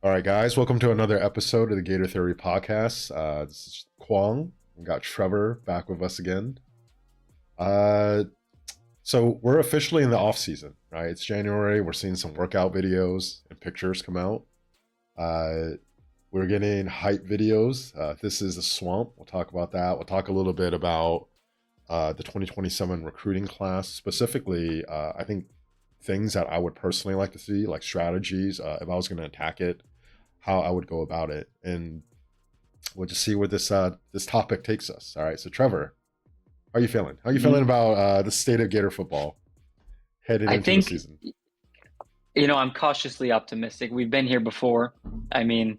All right, guys, welcome to another episode of the Gator Theory podcast. This is Kwong. We got Trevor back with us again. Uh, so we're officially in the off season, right? It's January. We're seeing some workout videos and pictures come out. Uh, we're getting hype videos. This is a swamp. We'll talk about that. We'll talk a little bit about the 2027 recruiting class, specifically. I think things that I would personally like to see, like strategies, if I was going to attack it, how I would go about it, and we'll just see where this topic takes us. All right. So Trevor, how are you feeling? How are you feeling Mhm. about the state of Gator football heading I into the think, season? I'm cautiously optimistic. We've been here before. I mean,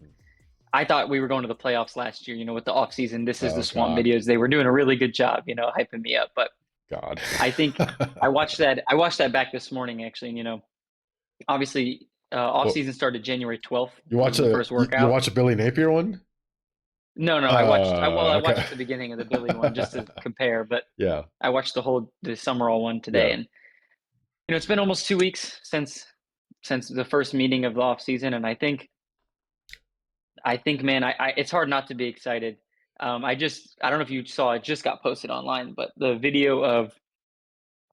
I thought we were going to the playoffs last year, with the offseason. This is the Oh swamp God, videos. They were doing a really good job, hyping me up. But God. I think I watched that back this morning actually, and obviously Well, offseason started January 12th you was watch the a first you workout. watch a Billy Napier one? No, I Okay. watched the beginning of the Billy one just to compare, but Yeah. I watched the Summerall one today, Yeah. and it's been almost 2 weeks since the first meeting of the offseason, and I think, man, it's hard not to be excited. I don't know if you saw, it just got posted online, but the video of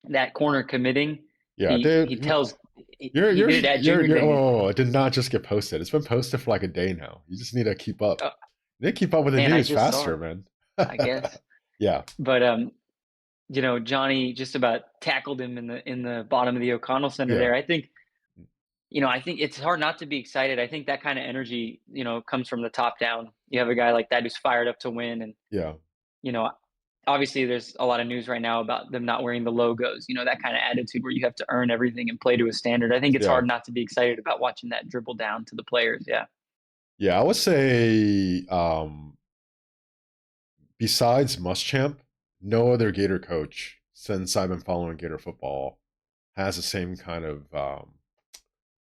that corner committing, Yeah, he dude. tells You're he you're did it at you're junior you're. day. And, Oh, it did not just get posted. It's been posted for like a day now. You just need to keep up. uh, You need to keep up with the man, I news just saw faster, it. man. I guess, Yeah. but Johnny just about tackled him in the bottom of the O'Connell Center Yeah. there. I think it's hard not to be excited. I think that kind of energy, comes from the top down. You have a guy like that who's fired up to win, and Yeah. you know, obviously there's a lot of news right now about them not wearing the logos, that kind of attitude where you have to earn everything and play to a standard. I think it's Yeah. hard not to be excited about watching that dribble down to the players. Yeah. Yeah, I would say besides Muschamp, no other Gator coach since I've been following Gator football has the same kind of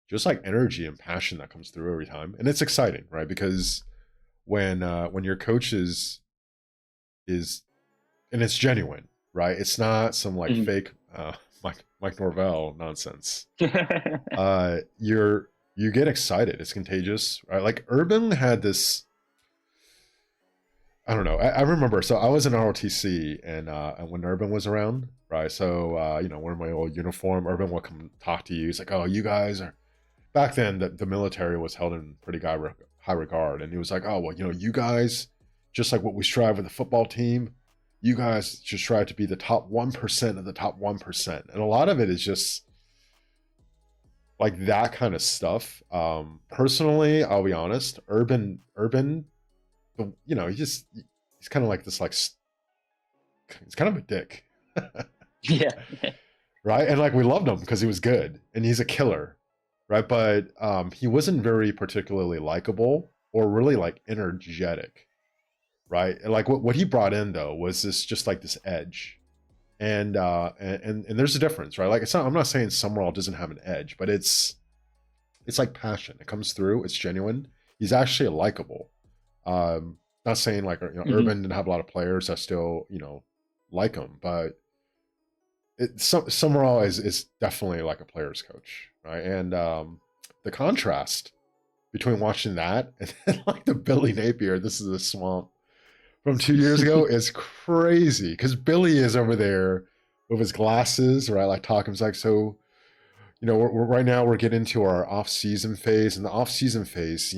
just like energy and passion that comes through every time, and it's exciting, right? Because when your coach is and it's genuine, right? It's not some like Mhm. fake Mike Norvell nonsense. You get excited. It's contagious, right? Like Urban had this. I don't know. I remember. So I was in ROTC, and when Urban was around, right? So wearing my old uniform, Urban would come talk to you. He's like, "Oh, you guys are." Back then, the military was held in pretty high regard, and he was like, "Oh, well, you guys, just like what we strive with the football team, you guys should strive to be the top 1% of the top 1%." And a lot of it is just like that kind of stuff. Personally, I'll be honest, Urban, he's kind of like this, like he's kind of a dick, Yeah. right? And like we loved him because he was good and he's a killer, right? But he wasn't very particularly likable or really like energetic, right? And like what he brought in though was this just like this edge. And there's a difference, right? Like it's not. I'm not saying Summerall doesn't have an edge, but it's like passion. It comes through. It's genuine. He's actually likable. Not saying like Hmm. Urban didn't have a lot of players that still like him, but Summerall is definitely like a player's coach, right? And the contrast between watching that and then like the Billy Napier, this is a swamp from 2 years ago is crazy because Billy is over there with his glasses, right? Like talking, he's like, so right now we're getting into our off-season phase, and the off-season phase,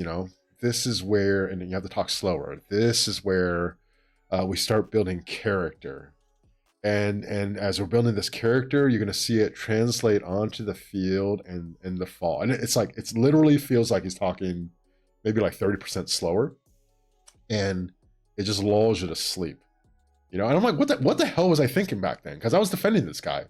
this is where, and you have to talk slower. This is where we start building character, and as we're building this character, you're going to see it translate onto the field and in the fall. And it's like it's literally feels like he's talking maybe like 30% slower, and it just lulls you to sleep. And I'm like, what the hell was I thinking back then? Because I was defending this guy.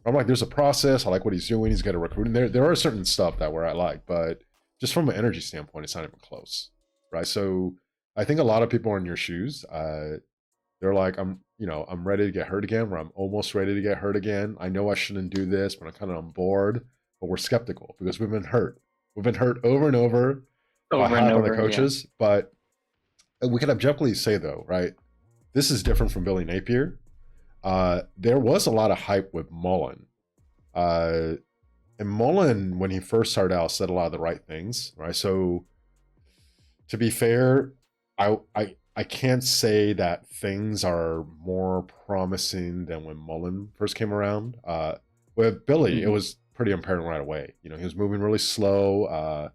I'm like, there's a process. I like what he's doing. He's got a recruiting. There are certain stuff that where I like, but just from an energy standpoint, it's not even close, right? So I think a lot of people are in your shoes. They're like, I'm ready to get hurt again, or I'm almost ready to get hurt again. I know I shouldn't do this, but I'm kind of on board. But we're skeptical because we've been hurt. We've been hurt over and over by Over and half of the over. Yeah. coaches. But we can objectively say though, right? This is different from Billy Napier. There was a lot of hype with Mullen. Uh, and Mullen, when he first started out, said a lot of the right things, right? So To be fair, I can't say that things are more promising than when Mullen first came around. With Billy, it Hmm. was pretty apparent right away. You know, he was moving really slow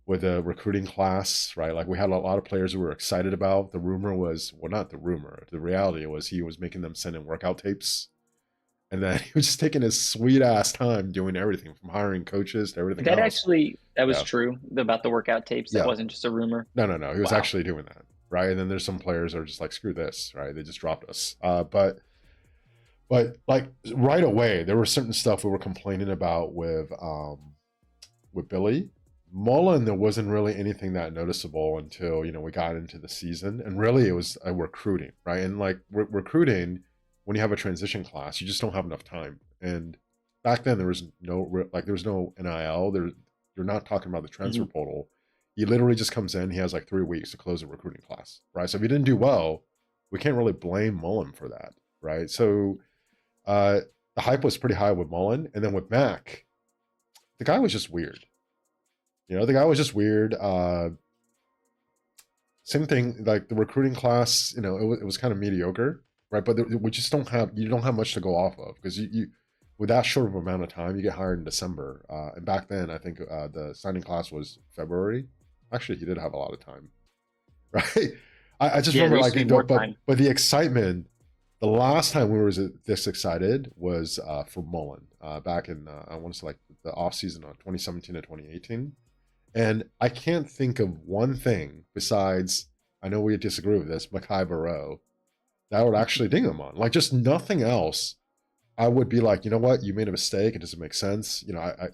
with the recruiting class, right? Like we had a lot of players who we were excited about. The rumor was, well, not the rumor. The reality was he was making them send in workout tapes, and then he was just taking his sweet ass time doing everything from hiring coaches to everything else. That was Yeah, true about the workout tapes. That yeah. wasn't just a rumor. No, no, no. He was Wow. actually doing that, right? And then there's some players that are just like, screw this, right? They just dropped us. But like right away, there was certain stuff we were complaining about with Billy. Mullen, there wasn't really anything that noticeable until we got into the season, and really it was recruiting, right? And like recruiting, when you have a transition class, you just don't have enough time. And back then there was there was no NIL. You're not talking about the transfer Hmm. portal. He literally just comes in. He has like 3 weeks to close a recruiting class, right? So if he didn't do well, we can't really blame Mullen for that, right? So uh, the hype was pretty high with Mullen, and then with Mac, the guy was just weird. The guy was just weird. Same thing, like the recruiting class. It was kind of mediocre, right? But we just don't have much to go off of because you with that short of amount of time, you get hired in December. And back then, I think the signing class was February. Actually, he did have a lot of time, right? I just Yeah, there remember used to be like, more but time. but the excitement. The last time we were this excited was for Mullen back in I want to say like the off season of 2017 to 2018. And I can't think of one thing besides, I know we disagree with this, Makai Barrow, that would actually ding him on. Like just nothing else. I would be like, you know what, you made a mistake. It doesn't make sense. I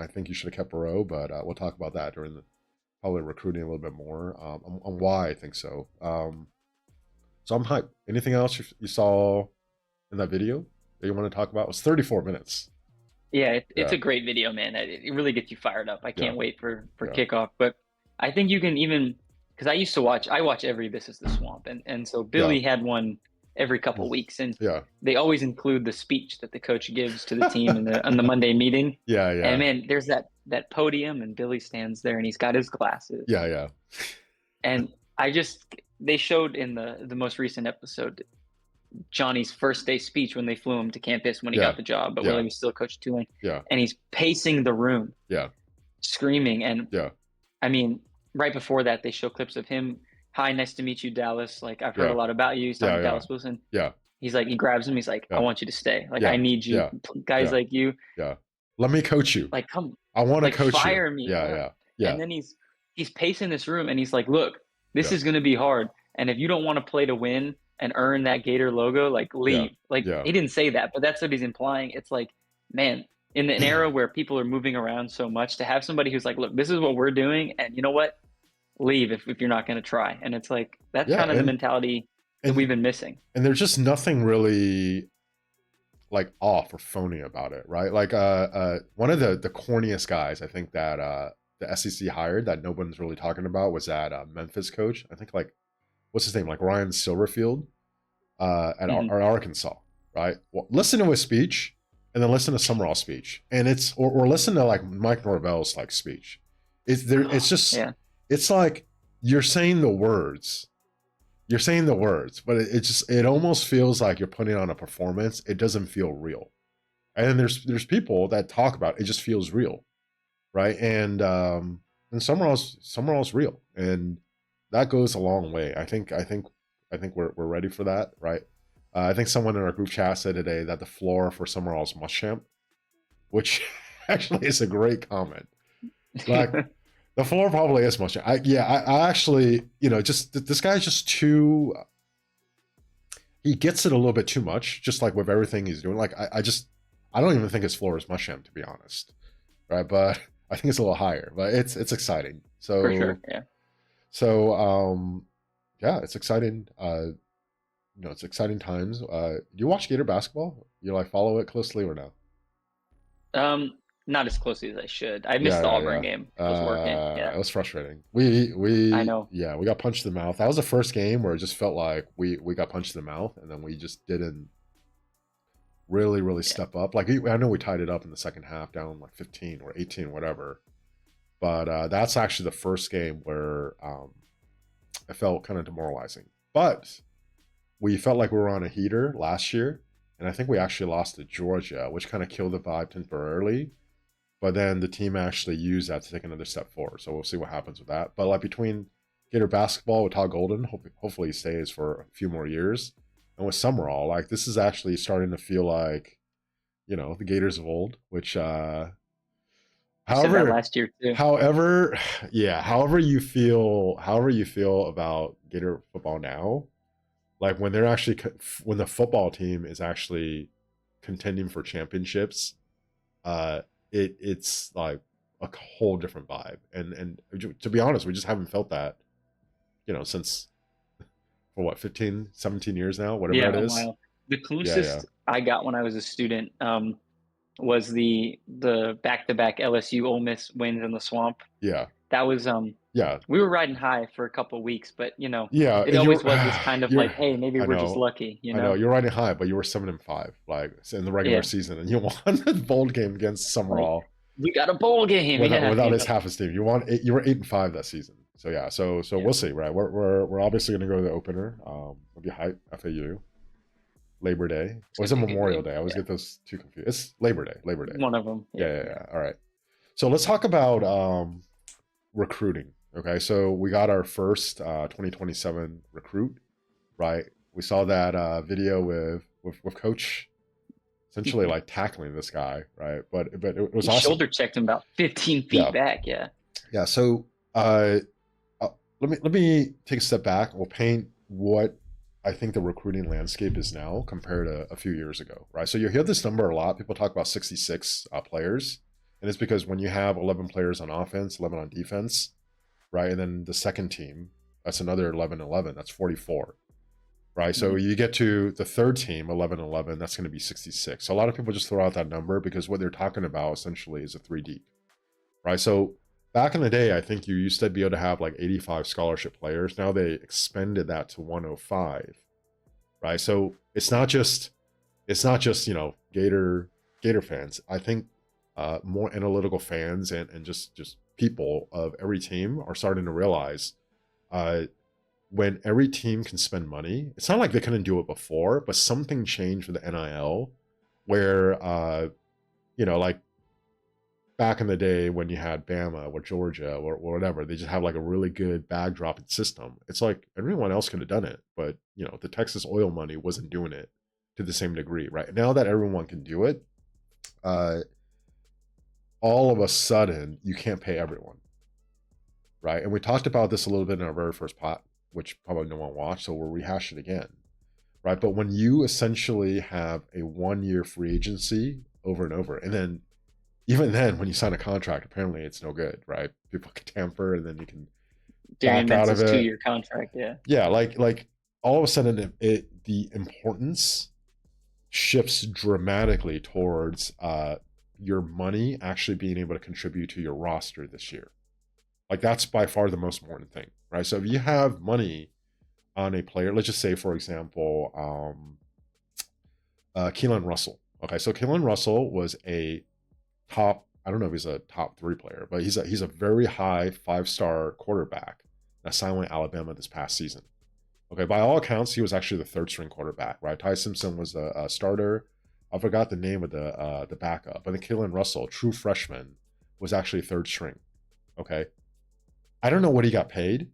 think you should have kept Barrow, but we'll talk about that during the probably recruiting a little bit more on why I think so. So I'm hyped. Anything else you saw in that video that you want to talk about? It was 34 minutes. Yeah, it's Yeah, a great video, man. It really gets you fired up. I yeah, can't wait for yeah, kickoff. But I think you can even because I watch every This Is the Swamp, and so yeah, Billy had one every couple mm, weeks, and yeah, they always include the speech that the coach gives to the team in the on the Monday meeting. yeah, And yeah, man, there's that podium, and Billy stands there, and he's got his glasses, yeah, yeah, and I just they showed in the most recent episode Johnny's first day speech when they flew him to campus when he yeah, got the job, but while yeah, he was still Coach Tulane, yeah, and he's pacing the room, yeah, screaming. And yeah, I mean, right before that, they show clips of him. Hi, nice to meet you, Dallas. Like I've heard a yeah, lot about you. He's talking yeah, to yeah, Dallas Wilson. yeah, He's like, he grabs him. He's like, I yeah, want you to stay. Like I yeah, need you, yeah, guys yeah, like you. yeah. Let me coach you. Like come, I want to like coach you. fire me Yeah, up. yeah, yeah, And then he's pacing this room, and he's like, look, this yeah, is gonna be hard. And if you don't want to play to win and earn that Gator logo, like yeah, leave. Like yeah, he didn't say that, but that's what he's implying. It's like, man, in an era where people are moving around so much, to have somebody who's like, look, this is what we're doing, and you know what? Leave if you're not going to try. And it's like that's yeah, kind of the mentality that we've and been missing. and there's just nothing really like off or phony about it, right? Like one of the corniest guys I think that the SEC hired that no one's really talking about was that Memphis coach. I think like what's his name, like Ryan Silverfield at Hmm. Arkansas, right? Well, listen to his speech, and then listen to Summerall's speech, and it's or listen to like Mike Norvell's like speech. It's there. It's just Yeah. it's like you're saying the words, but it almost feels like you're putting on a performance. It doesn't feel real. And then there's people that talk about it just feels real, right? And Summerall's real, and that goes a long way. I think we're ready for that, right? I think someone in our group chat said today that the floor for Summerall's Muschamp, which actually is a great comment. Like the floor probably is Muschamp. I actually, just this guy's just too. He gets it a little bit too much, just like with everything he's doing. Like I don't even think his floor is Muschamp, to be honest, right? But I think it's a little higher. But it's exciting. For sure. So Yeah. so yeah, it's exciting. It's exciting times. Do you watch Gator basketball? You like follow it closely or no? Um, Not as closely as I should. I missed Yeah, the yeah, Auburn game. yeah. I was working. Yeah. It was frustrating. I know. We got punched in the mouth. That was the first game where it just felt like we got punched in the mouth, and then we just didn't really Yeah. step up. Like I know we tied it up in the second half, down like 15 or 18, whatever. But that's actually the first game where I felt kind of demoralizing. But we felt like we were on a heater last year, and I think we actually lost to Georgia, which kind of killed the vibe temporarily. But then the team actually used that to take another step forward. So we'll see what happens with that. But like between Gator basketball with Todd Golden, hopefully he stays for a few more years, and with Summerall, like this is actually starting to feel like, the Gators of old. Which, You said that however, last year too. however, yeah, however you feel about Gator football now, like when they're actually when the football team is actually contending for championships, uh it's like a whole different vibe. And to be honest, we just haven't felt that, since, for what, 15, 17 years now, whatever Yeah, it a is. while. The Yeah, yeah, closest I got when I was a student was the back-to-back LSU Ole Miss wins in the swamp. yeah, That was yeah, we were riding high for a couple of weeks, but yeah. it You're always was this kind of you're like, hey, maybe I we're just know, lucky, you're riding high, but you were 7-5 like in the regular Yeah, season, and you won the bowl game against like Summerall we got a bowl game, without his half his team. You were 8-5 that season. So yeah, so yeah. we'll see, right? We're obviously going to go to the opener. It'll be hype. FAU Labor Day, It's or is gonna it be a good Memorial game. Day? I always Yeah, get those two confused. It's Labor Day. Labor Day. one of them. Yeah, Yeah, yeah, yeah. yeah. All right. So let's talk about recruiting. Okay, so we got our first 2027 recruit, right? We saw that video with Coach essentially like tackling this guy, right? But it was He awesome. shoulder checked him about 15 Yeah, feet back. Yeah. yeah. So uh, let me take a step back. We'll paint what I think the recruiting landscape is now compared to a few years ago, right? So you hear this number a lot. People talk about 66 players, and it's because when you have 11 players on offense, 11 on defense, right, and then the second team, that's another 11. That's 44, right? So Mhm. you get to the third team, 11, that's going to be 66. So a lot of people just throw out that number because what they're talking about essentially is a three deep, right? So back in the day, I think you used to be able to have like 85 scholarship players. Now they expanded that to 105, right? So it's not just Gator fans. I think more analytical fans and just people of every team are starting to realize uh, when every team can spend money, it's not like they couldn't do it before, but something changed with the NIL where like back in the day when you had Bama or Georgia or whatever, they just have like a really good bag dropping system. It's like everyone else could have done it, but the Texas oil money wasn't doing it to the same degree, right? Now that everyone can do it, uh, all of a sudden you can't pay everyone, right? And we talked about this a little bit in our very first pot, which probably no one watched, so we'll rehash it again, right? But when you essentially have a 1-year free agency over and over, and then even then, when you sign a contract, apparently it's no good, right? People can tamper, and then you can Darian back out of Mintz's it. 2-year contract. Yeah. Yeah, like all of a sudden, the importance shifts dramatically towards your money actually being able to contribute to your roster this year. Like that's by far the most important thing, right? So if you have money on a player, let's just say, for example, Keelan Russell. Okay, so Keelan Russell was a top, I don't know if he's a top 3 player, but he's a very high 5-star quarterback that signed with Alabama this past season. Okay, by all accounts, he was actually the third string quarterback, right? Ty Simpson was the starter. I forgot the name of the backup, but then Keelan Russell, true freshman, was actually third string. Okay, I don't know what he got paid,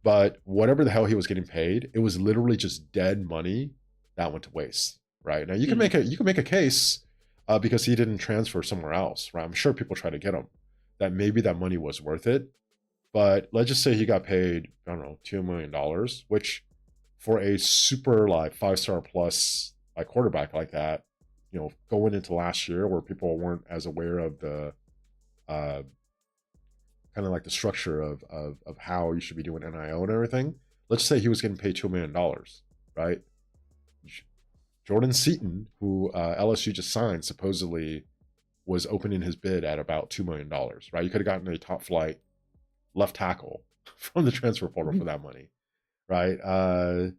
but whatever the hell he was getting paid, it was literally just dead money that went to waste. Right now, you can Mhm. make a case because he didn't transfer somewhere else. Right, I'm sure people try to get him that maybe that money was worth it. But let's just say he got paid, I don't know, $2 million, which for a super like 5-star plus like quarterback like that, going into last year where people weren't as aware of the uh, kind of like the structure of how you should be doing NIL and everything. Let's say he was getting paid $2 million, right? Jordan Seaton, who LSU just signed, supposedly was opening his bid at about $2 million, right? You could have gotten a top flight left tackle from the transfer portal for that money, right? I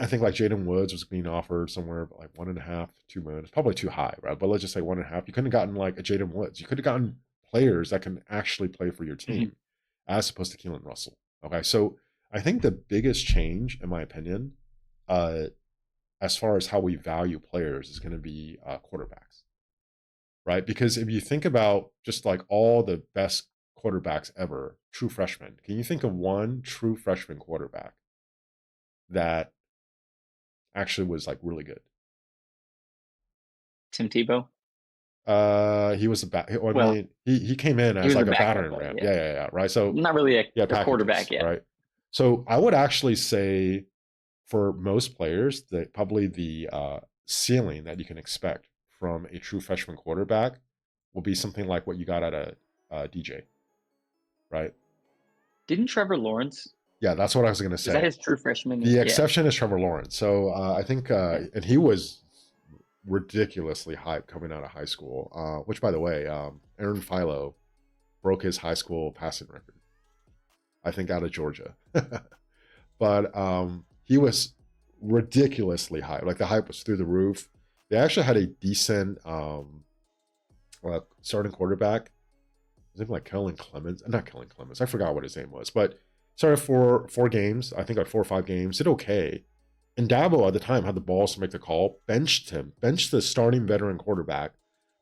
think like Jaden Woods was being offered somewhere like 1.5 to 2 million. It's probably too high, right? But let's just say 1.5. You couldn't have gotten like a Jaden Woods. You could have gotten players that can actually play for your Hmm. team, as opposed to Keelan Russell. Okay, so I think the biggest change, in my opinion, uh, as far as how we value players, is going to be quarterbacks, right? Because if you think about just like all the best quarterbacks ever, true freshmen, can you think of one true freshman quarterback that actually was like really good? Tim Tebow. He was a bat. I Well, mean, he came in he as was a like a backup, battering but ram. yeah, Yeah. Right. So not really yeah, a quarterback. packages. Yeah. Right. So I would actually say for most players that probably the ceiling that you can expect from a true freshman quarterback will be something like what you got at a DJ. Right. Didn't Trevor Lawrence? Yeah, that's what I was going to Was that say. his true freshman year? The Yeah. exception is Trevor Lawrence. So I think, Yeah. and he was ridiculously hyped coming out of high school. Which, by the way, Aaron Philo broke his high school passing record. I think out of Georgia, but he was ridiculously hyped. Like the hype was through the roof. They actually had a decent starting quarterback. His name like Kellen Clemens, not Kellen Clemens. I forgot what his name was, but started for 4 games. I think like 4 or 5 games. Did okay. And Dabo at the time had the balls to make the call, benched him, benched the starting veteran quarterback,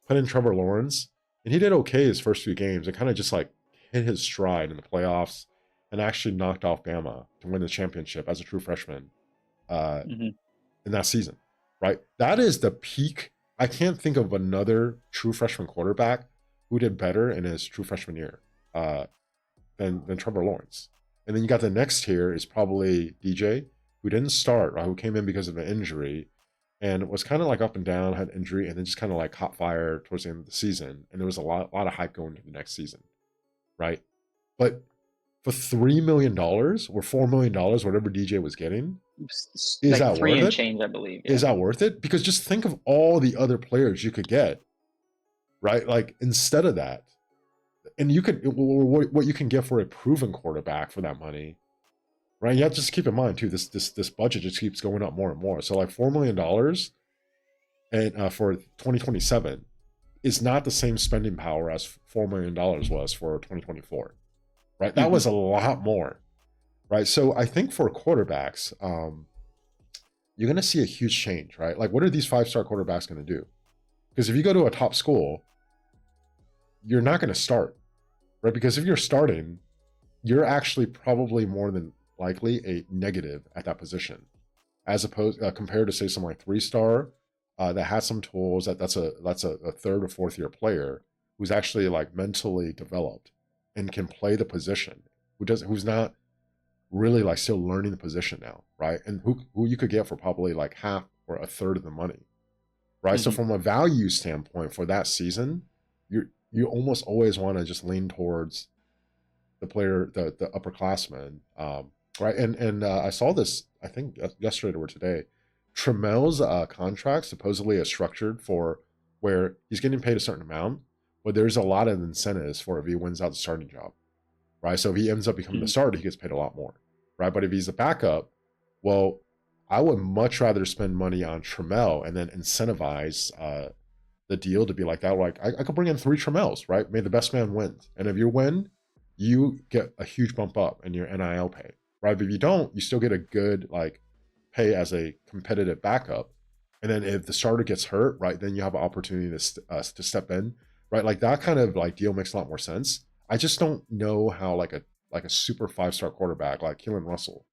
put in Trevor Lawrence, and he did okay his first few games. It kind of just like hit his stride in the playoffs and actually knocked off Bama to win the championship as a true freshman uh, Hmm. in that season, right? That is the peak. I can't think of another true freshman quarterback who did better in his true freshman year uh, than Trevor Lawrence. And then you got the next tier is probably DJ, who didn't start, right? Who came in because of an injury and was kind of like up and down, had injury, and then just kind of like caught fire towards the end of the season. And there was a lot of hype going into the next season, right? But for $3 million or $4 million, whatever DJ was getting, is Like that three worth and it? change, I believe. Is Yeah. that worth it? Because just think of all the other players you could get, right? Like instead of that, and you could what you can get for a proven quarterback for that money, right? You have to just keep in mind too. This budget just keeps going up more and more. So like $4 million and for 2027 is not the same spending power as $4 million was for 2024, right? That Hmm. was a lot more, right? So I think for quarterbacks, you're going to see a huge change, right? Like, what are these 5-star quarterbacks going to do? Because if you go to a top school, you're not going to start, right? Because if you're starting, you're actually probably more than likely a negative at that position, as opposed compared to say someone like 3-star that has some tools. That's a third or fourth year player who's actually like mentally developed and can play the position. Who's not really like still learning the position now, right? And who you could get for probably like half or a third of the money, right? So Hmm. from a value standpoint for that season, you almost always want to just lean towards the player, the upperclassmen, right? And I saw this, I think yesterday or today. Tramel's contract supposedly is structured for where he's getting paid a certain amount, but there's a lot of incentives for if he wins out the starting job, right? So if he ends up becoming the Hmm. starter, he gets paid a lot more, right? But if he's a backup, well, I would much rather spend money on Tramel and then incentivize the deal to be like that. Like I could bring in 3 Tramels, right? May the best man wins, and if you win, you get a huge bump up in your NIL pay, right? But if you don't, you still get a good like pay as a competitive backup. And then if the starter gets hurt, right, then you have an opportunity to step in, right? Like that kind of like deal makes a lot more sense. I just don't know how like a super 5-star quarterback like Keelan Russell,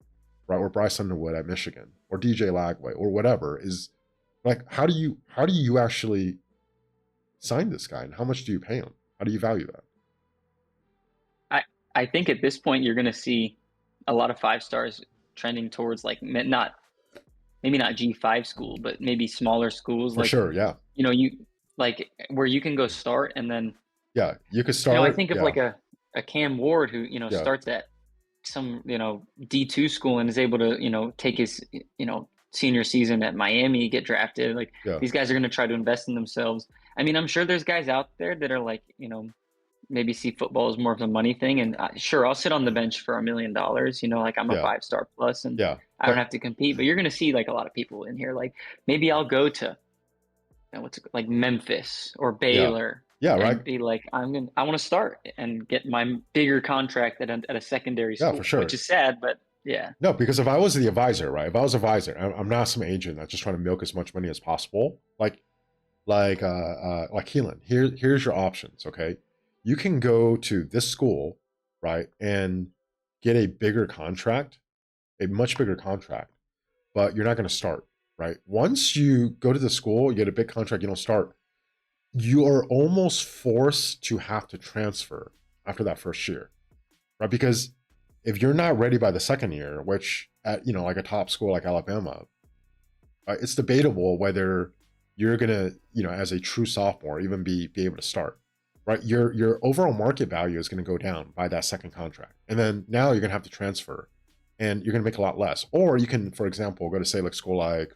right, or Bryce Underwood at Michigan, or DJ Lagway, or whatever is like. How do you actually sign this guy, and how much do you pay him? How do you value that? I I think at this point you're going to see a lot of 5 stars trending towards like not maybe not G5 school, but maybe smaller schools For like sure, yeah, you like where you can go start and then yeah. You could I start, think of yeah, like a Cam Ward who yeah, starts at some D2 school and is able to take his senior season at Miami, get drafted. Like yeah, these guys are going to try to invest in themselves. I mean, I'm sure there's guys out there that are like maybe see football as more of a money thing. And sure, I'll sit on the bench for $1 million. Like I'm a yeah, 5 star plus, and yeah. I don't But have to compete. But you're going to see like a lot of people in here. Like maybe I'll go to what's it, like Memphis or yeah, Baylor Yeah, right. and be like, I want to start and get my bigger contract at a secondary Yeah, for school, which sure. is sad, but yeah. No, because if I was the advisor, right? If I was advisor, I'm not some agent that's just trying to milk as much money as possible. Like Keelan, here's your options. Okay, you can go to this school, right, and get a bigger contract, a much bigger contract, but you're not going to start, right? Once you go to the school, you get a big contract, you don't start, you are almost forced to have to transfer after that first year, right? Because if you're not ready by the second year, which at like a top school like Alabama, it's debatable whether you're gonna as a true sophomore even be able to start, right? Your overall market value is going to go down by that second contract, and then now you're going to have to transfer, and you're going to make a lot less. Or you can, for example, go to say like school like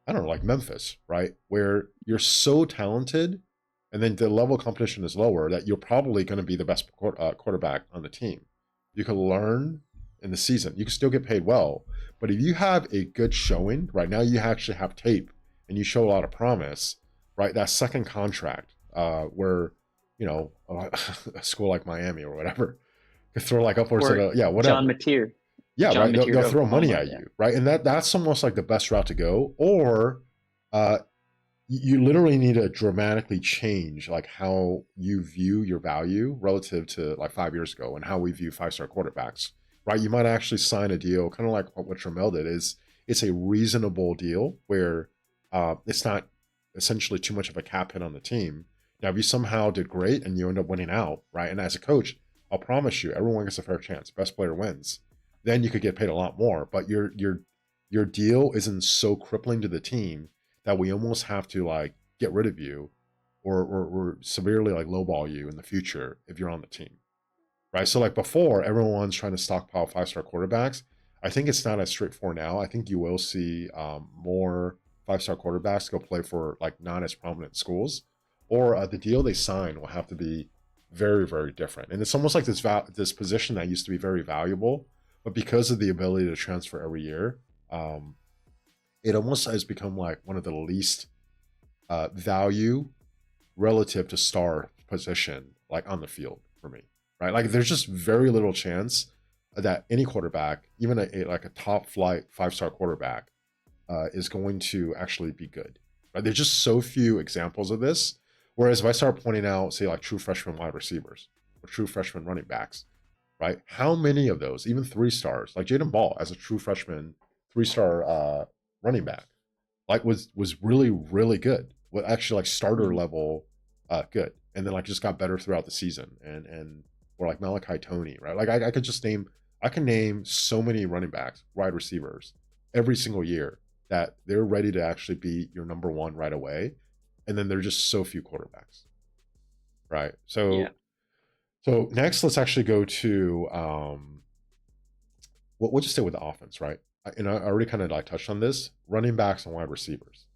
I don't know, like Memphis, right? Where you're so talented and then the level of competition is lower that you're probably going to be the best quarterback on the team. You can learn in the season. You can still get paid well. But if you have a good showing, right now you actually have tape and you show a lot of promise, right? That second contract, where, a school like Miami or whatever could throw like upwards of, Or yeah, John whatever. Mateer, Yeah, John right. They'll, Mateer to they'll throw money Oklahoma. at Yeah. you, right? And that's almost like the best route to go. Or uh, you literally need to dramatically change like how you view your value relative to like 5 years ago and how we view 5-star quarterbacks, right? You might actually sign a deal, kind of like what Trammell did. Is it's a reasonable deal where it's not essentially too much of a cap hit on the team. Now, if you somehow did great and you end up winning out, right? And as a coach, I'll promise you, everyone gets a fair chance. Best player wins. Then you could get paid a lot more. But your deal isn't so crippling to the team that we almost have to like get rid of you or severely like lowball you in the future if you're on the team, right? So like before, everyone's trying to stockpile 5-star quarterbacks. I think it's not as straightforward now. I think you will see more 5-star quarterbacks go play for like not as prominent schools, or the deal they sign will have to be very, very different. And it's almost like this position that used to be very valuable, but because of the ability to transfer every year, um, it almost has become like one of the least value relative to star position like on the field for me, right? Like there's just very little chance that any quarterback, even like a top flight 5-star quarterback, is going to actually be good. Right? There's just so few examples of this. Whereas if I start pointing out, say, like true freshman wide receivers or true freshman running backs, right? How many of those, even 3-stars, like Jaden Ball as a true freshman 3-star running back, like was really really good. Well, actually like starter Mhm. level good, and then like just got better throughout the season. And or like Malachi Tony, right? Like I could just name I can name so many running backs, wide receivers every single year that they're ready to actually be your number one right away, and then there's just so few quarterbacks, right? Yeah. So next, let's actually go to we'll just stay with the offense, right? And I already kind of like touched on this: running backs and wide receivers,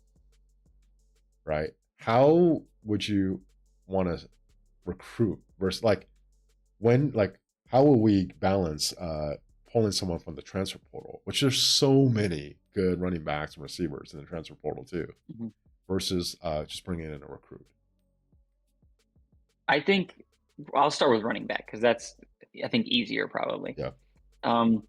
right? How would you want to recruit versus like when like how will we balance pulling someone from the transfer portal, which there's so many good running backs and receivers in the transfer portal too, Mhm. versus just bringing in a recruit? I think I'll start with running back because that's, I think, easier probably. Yeah, Um,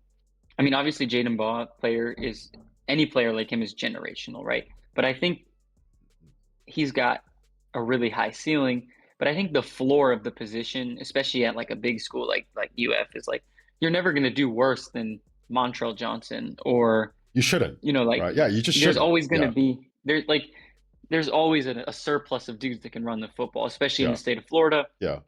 I mean, obviously, Jaden Baugh player is any player like him is generational, right? But I think he's got a really high ceiling. But I think the floor of the position, especially at like a big school like UF, is like you're never going to do worse than Montrell Johnson or you shouldn't, like right? Yeah, you just there's shouldn't. always going to Yeah, be there's always a surplus of dudes that can run the football, especially in yeah, the state of Florida. yeah,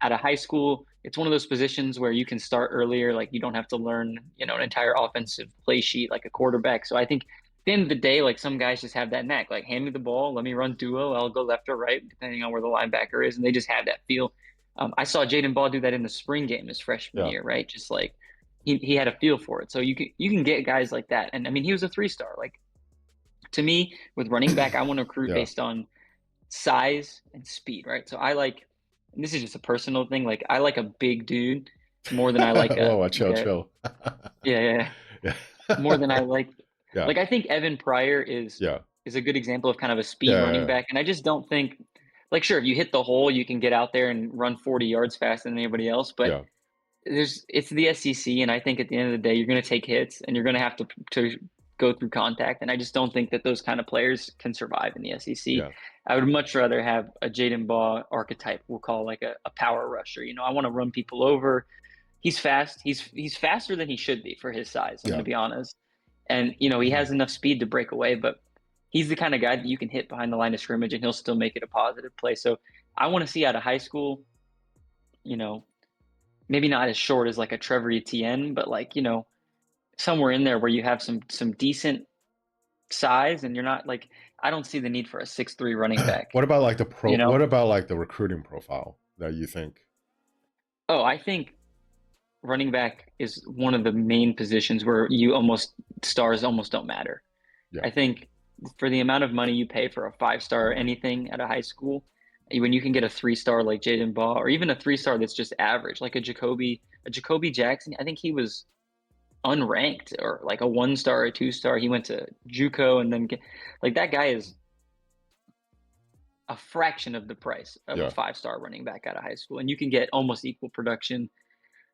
At a high school, it's one of those positions where you can start earlier. Like you don't have to learn, an entire offensive play sheet like a quarterback. So I think at the end of the day, like some guys just have that knack. Like hand me the ball, let me run duo. I'll go left or right depending on where the linebacker is, and they just have that feel. I saw Jaden Ball do that in the spring game his freshman yeah, year, right? Just like he had a feel for it. So you can get guys like that, and I mean he was a 3-star. Like to me, with running back, I want to recruit yeah. based on size and speed, right? So I like, and this is just a personal thing, like I like a big dude more than I like a Whoa, like chill, a chill. yeah, yeah, yeah. Yeah, More than I yeah, like I think Evan Pryor is yeah, a good example of kind of a speed yeah, running yeah, back, and I just don't think like sure, if you hit the hole, you can get out there and run 40 yards faster than anybody else, but Yeah. it's the SEC, and I think at the end of the day, you're going to take hits and you're going to have to go through contact, and I just don't think that those kind of players can survive in the SEC. Yeah. I would much rather have a Jaden Baugh archetype, we'll call like a power rusher. I want to run people over. He's fast. He's faster than he should be for his size. I'm going to Yeah. be honest, and he has enough speed to break away, but he's the kind of guy that you can hit behind the line of scrimmage and he'll still make it a positive play. So I want to see out of high school, you know, maybe not as short as like a Trevor Etienne, but like, somewhere in there where you have some decent size and you're not like, I don't see the need for a 6'3" running back, What about like you know? what about like the recruiting profile that you think? Oh, I think running back is one of the main positions where stars almost don't matter. Yeah. I think for the amount of money you pay for a 5-star or anything at a high school, when you can get a 3-star like Jaden Baugh, or even a 3-star that's just average, like a Jacoby Jackson, I think he was unranked or like a 1-star or 2-star. He went to JUCO and then like that guy is a fraction of the price of a Yeah. 5-star running back out of high school, and you can get almost equal production.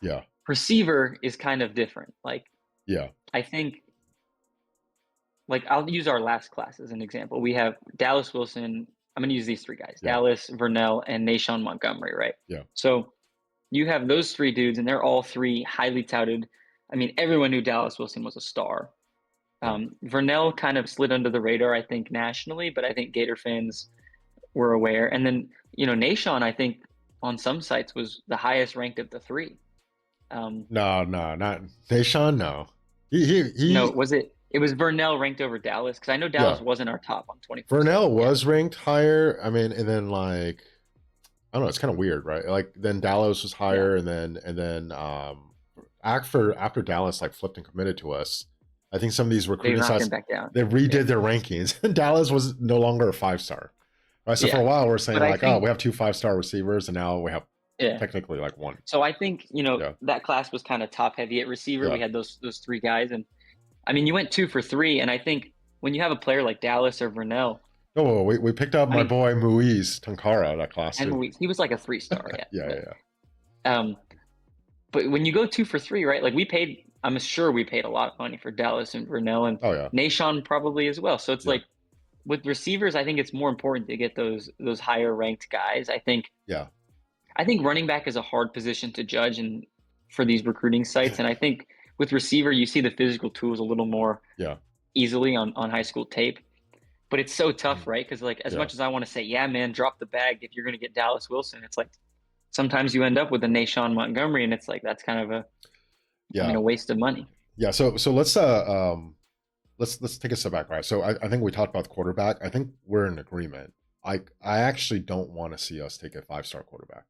Yeah. Receiver is kind of different. Like Yeah. I think, like I'll use our last class as an example. We have Dallas Wilson. I'm going to use these three guys: Yeah. Dallas, Vernell, and Nashawn Montgomery. Right. Yeah. So you have those three dudes, and they're all three highly touted. I mean, everyone knew Dallas Wilson was a star. Yeah. Vernell kind of slid under the radar, I think, nationally, but I think Gator fans were aware. And then, Nashawn, I think on some sites was the highest ranked of the three. No, not Deshaun. No, No, he. it was Vernell ranked over Dallas? Because I know Dallas Yeah, wasn't our top on 24/7. Vernell Yeah. was ranked higher. I mean, and then like I don't know, it's kind of weird, right? Like then Dallas was Yeah. higher, and then after Dallas like flipped and committed to us, I think some of these They recruiting knocked him sites back down. they Yeah. redid their rankings, and Dallas was no longer a 5-star. Right, so for Yeah. a while we're saying But I like, oh, think, we have 2 5-star receivers, and now we have yeah. technically like one. So I think, Yeah, that class was kind of top heavy at receiver. yeah. We had those three guys. And I mean, you went 2 for 3. And I think when you have a player like Dallas or Vernell, Oh, we picked up I my mean, boy Muiz Tankara that class and too. he was like a 3-star. Yeah. Yeah, But, yeah, um, but when you go 2 for 3, right? Like I'm sure we paid a lot of money for Dallas and Vernell and oh yeah, Nashawn probably as well. So it's yeah, like with receivers, I think it's more important to get those higher ranked guys. yeah, I think running back is a hard position to judge and for these recruiting sites. And I think with receiver, you see the physical tools a little more yeah, easily on high school tape. But it's so tough, mhm, right? Because like as yeah, much as I want to say, yeah, man, drop the bag if you're going to get Dallas Wilson, it's like sometimes you end up with a Nashawn Montgomery, and it's like that's kind of yeah, a waste of money. yeah. So let's take a step back, right? So I think we talked about the quarterback. I think we're in agreement. I actually don't want to see us take a 5-star quarterback,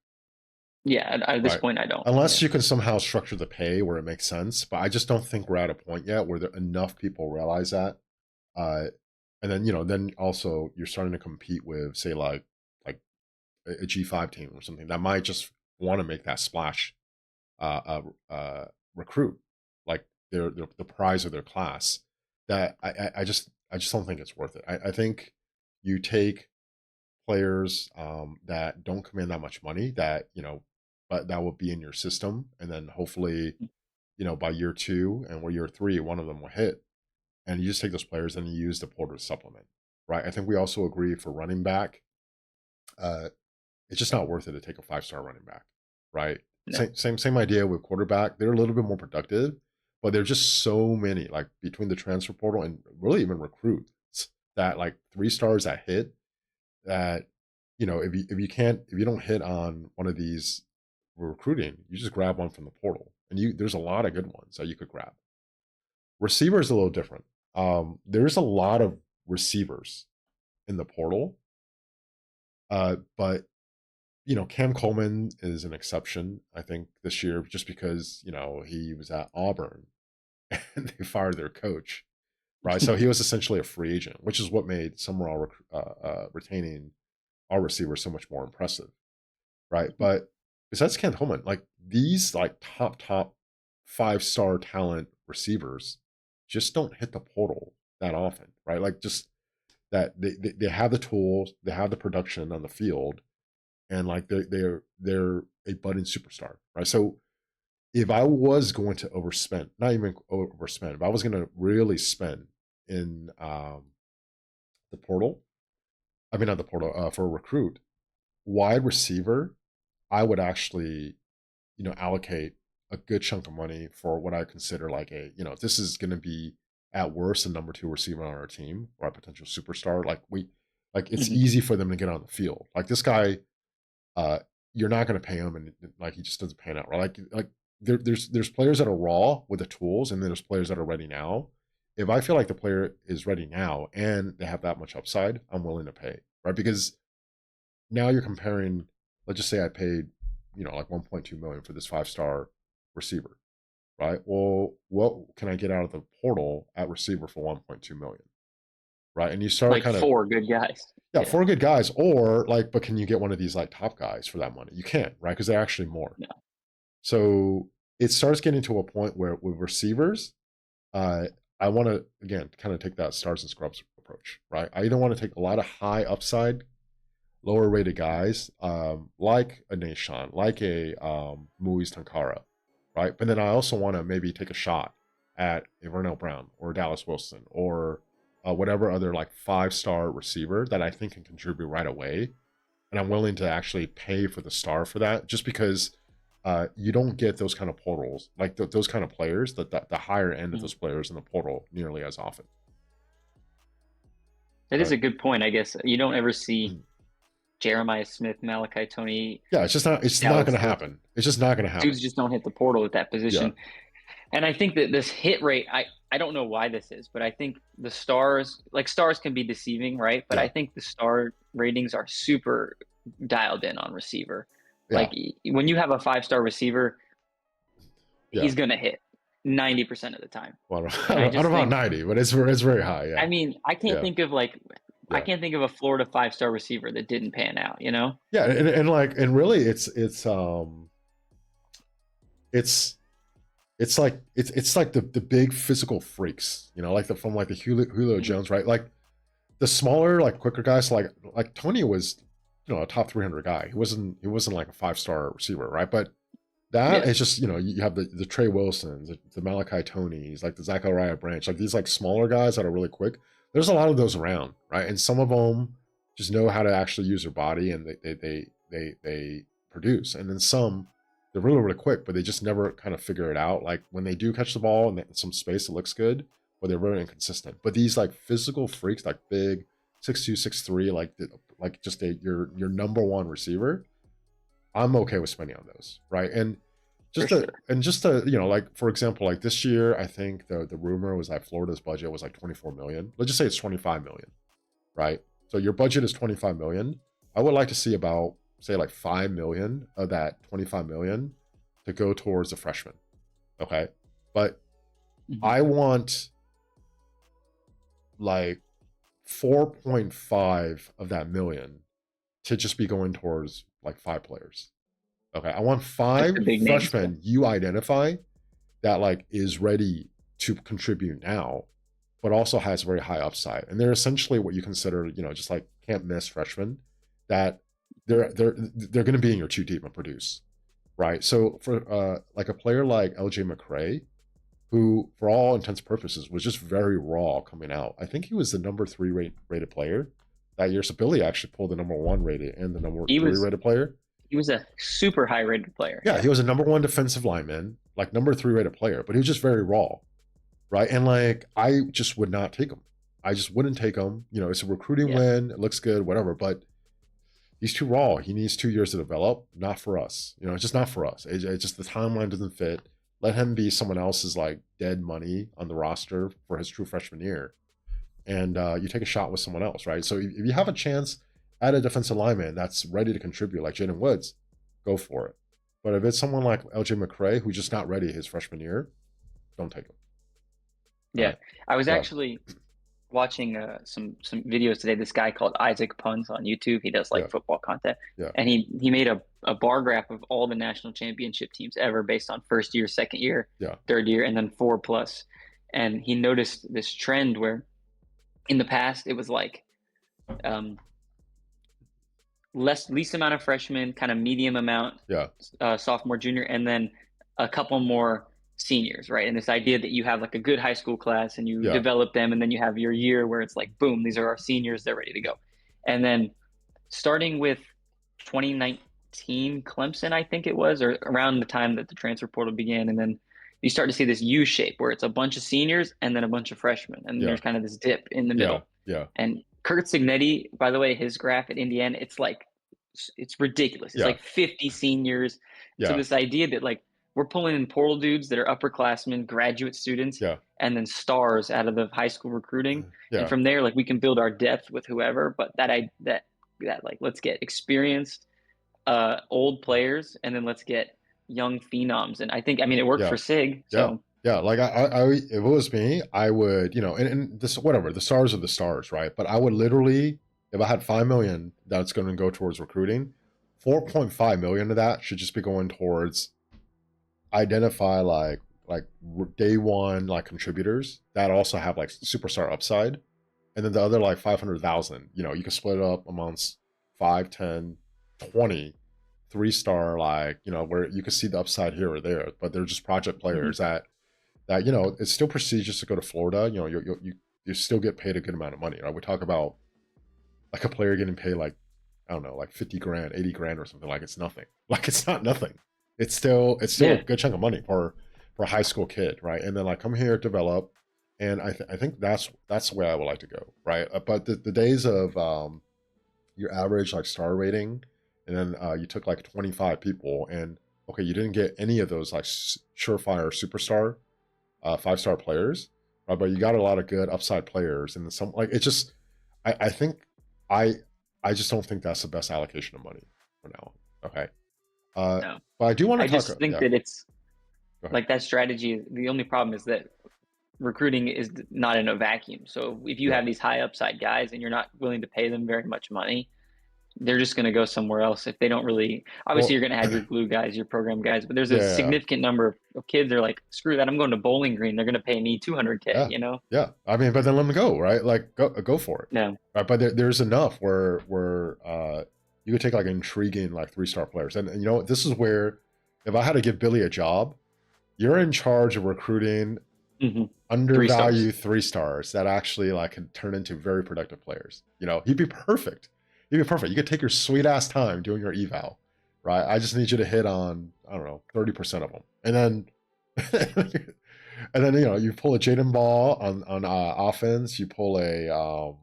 Yeah, at this right? point, I don't. Unless Yeah. you can somehow structure the pay where it makes sense. But I just don't think we're at a point yet where enough people realize that. Uh, and then then also you're starting to compete with say like a G5 team or something that might just want to make that splash recruit like they're the prize of their class. That I just don't think it's worth it. I think you take players that don't command that much money that but that will be in your system, and then hopefully by year 2 and year 3 one of them will hit, and you just take those players and you use the portal to supplement, right? I think we also agree for running back, uh, it's just not worth it to take a 5-star running back, right? No. Same idea with quarterback. They're a little bit more productive, but there's just so many like between the transfer portal and really even recruits that like 3-stars that hit that if you don't hit on one of these recruiting, you just grab one from the portal, and there's a lot of good ones that you could grab. Receiver is a little different. There's a lot of receivers in the portal, but Cam Coleman is an exception, I think, this year, just because, he was at Auburn and they fired their coach, right? So he was essentially a free agent, which is what made Summerall retaining our receivers so much more impressive, right? But besides Cam Coleman, like these like top 5-star talent receivers just don't hit the portal that often, right? Like just that they have the tools, they have the production on the field, and like they're a budding superstar, right? So if I was going to overspend, not even overspend, if I was going to really spend in the portal, I mean not the portal for a recruit, wide receiver, I would actually allocate a good chunk of money for what I consider like this is going to be at worst a number 2 receiver on our team or a potential superstar. Like it's Mhm. easy for them to get on the field. Like this guy, uh, you're not going to pay him, and like he just doesn't pan out. Right? Like there's players that are raw with the tools, and then there's players that are ready now. If I feel like the player is ready now and they have that much upside, I'm willing to pay. Right? Because now you're comparing. Let's just say I paid, like 1.2 million for this 5-star receiver, right? Well, what can I get out of the portal at receiver for 1.2 million, right? And you start Like kind of, 4 good guys. yeah, Yeah. 4 good guys, or like, but can you get one of these like top guys for that money? You can't, right? Because they're actually more. No. So it starts getting to a point where with receivers, uh, I want to again kind of take that stars and scrubs approach, right? I either want to take a lot of high upside lower rated guys, like a Nashon, like a Muiz Tankara, right? But then I also want to maybe take a shot at a Vernell Brown or Dallas Wilson or whatever other like 5-star receiver that I think can contribute right away. And I'm willing to actually pay for the star for that just because you don't get those kind of portals, like those kind of players, the higher end of Mhm. those players in the portal nearly as often, That is right? a good point. I guess you don't ever see Mhm. Jeremiah Smith, Malachi Tony, Yeah, it's not going Dallas to Wilson. happen. It's just not going to Dudes happen. just don't hit the portal at that Yeah, position. And I think that this hit rate, I don't know why this is, but I think the stars, like stars can be deceiving, right? But I yeah, think the star ratings are super dialed in on receiver. yeah. Like when you have a 5-star receiver, Yeah. he's going to hit 90% of the time. Well, And I I don't know just about think, 90, but it's very high. I Yeah. mean, Yeah. I Yeah. can't think of a Florida 5-star receiver that didn't pan out, you know? Yeah. And really it's like the big physical freaks, like from like the Julio Mhm. Jones, right? Like the smaller, like quicker guys, like Tony was, a top 300 guy. He wasn't like a 5-star receiver, right? But that Yeah. is just, you have the Trey Wilsons, the Malachi Tonys, like the Zachariah Branch, like these like smaller guys that are really quick. There's a lot of those around, right? And some of them just know how to actually use their body, and they produce. And then some they're really really quick, but they just never kind of figure it out. Like when they do catch the ball in some space, it looks good, but they're very inconsistent. But these like physical freaks, like big 6'2", 6'3", like just your number one receiver, I'm okay with spending on those, right? And For just to like for example, like this year, I think the rumor was that Florida's budget was like 24 million. Let's just say it's 25 million, right? So your budget is 25 million. I would like to see about say like 5 million of that 25 million to go towards the freshman, okay? But sure. I want like 4.5 of that million to just be going towards like 5 players. Okay, I want Like 5 the big names. Yeah. freshmen you identify that like is ready to contribute now, but also has very high upside. And they're essentially what you consider, just like can't miss freshmen that they're going to be in your 2 deep and produce, right? So for like a player like LJ McCray, who for all intents and purposes was just very raw coming out. I think he was the number 3 rated player that year. So Billy actually pulled the number 1 rated and the number He 3 was rated player. he was a super high rated player. Yeah, Yeah. he was a number 1 defensive lineman, like number 3 rated player, but he was just very raw, right? And like I just would not take him. I just wouldn't take him. It's a recruiting Yeah. win. It looks good, whatever. But he's too raw. He needs 2 years to develop. Not for us. It's just not for us. It just the timeline doesn't fit. Let him be someone else's like dead money on the roster for his true freshman year, and you take a shot with someone else, right? So if you have a chance at a defensive lineman that's ready to contribute, like Jaden Woods, go for it. But if it's someone like LJ McCray who's just not ready his freshman year, don't take him. All Yeah. right. I was Yeah. actually watching some videos today. This guy called Isaac Puns on YouTube. He does Yeah. like football content, Yeah. and he made a bar graph of all the national championship teams ever based on first year, second year, Yeah. third year, and then 4 plus. And he noticed this trend where in the past it was like Um, least amount of freshmen, kind of medium amount Yeah. sophomore, junior, and then a couple more seniors, right? And this idea that you have like a good high school class and you Yeah. develop them, and then you have your year where it's like, boom, these are our seniors, they're ready to go. And then starting with 2019 Clemson, I think it was, or around the time that the transfer portal began, and then you start to see this U shape where it's a bunch of seniors and then a bunch of freshmen, and Yeah. there's kind of this dip in the Yeah. middle. Yeah. And Kurt Signetti, by the way, his graph at Indiana, it's ridiculous. It's Yeah. like 50 seniors. So Yeah. this idea that like we're pulling in portal dudes that are upperclassmen, graduate students, Yeah. and then stars out of the high school recruiting. And Yeah. from there, like we can build our depth with whoever. But that like let's get experienced old players, and then let's get young phenoms. And I mean, it worked Yeah. for Sig. Yeah. So Yeah. Like if it was me, I would, and this, whatever, the stars are the stars, right? But I would literally, if I had 5 million that's going to go towards recruiting, 4.5 million of that should just be going towards identify like day one like contributors that also have like superstar upside, and then the other like 500,000, you can split it up amongst 5, 10, 20 3-star, like, where you can see the upside here or there, but they're just project mhm. players that it's still prestigious to go to Florida. You still get paid a good amount of money, right? We talk about like a player getting paid like, I don't know, like 50 grand, 80 grand or something. Like it's nothing. Like it's not nothing. It's still a Yeah, good chunk of money for a high school kid, right? And then like come here, develop, and I think that's the way I would like to go, right? But the days of your average like star rating, and then you took like 25 people, and okay, you didn't get any of those like surefire superstar 5-star players, but you got a lot of good upside players, and some like it's just I think I I just don't think that's the best allocation of money for now. Okay, uh, no. but I do want to I talk. just think Yeah, that it's go ahead. like that strategy. The only problem is that recruiting is not in a vacuum. So if you Yeah, have these high upside guys and you're not willing to pay them very much money, they're just going to go somewhere else if they don't really. Obviously, well, you're going to have your glue guys, your program guys, but there's a yeah, significant number of kids that are like, screw that, I'm going to Bowling Green. They're going to pay me 200K. yeah, yeah. I mean, but then let them go, right? Like go for it, No, right? But there's enough where you could take like intriguing like 3-star players, and you know what? This is where if I had to give Billy a job, you're in charge of recruiting mm-hmm. 3 stars. undervalued 3-stars that actually like can turn into very productive players. He'd be perfect. He'd be perfect. You could take your sweet ass time doing your eval, right? I just need you to hit on, I don't know, 30% of them, and then you pull a Jaden Ball on offense. You pull a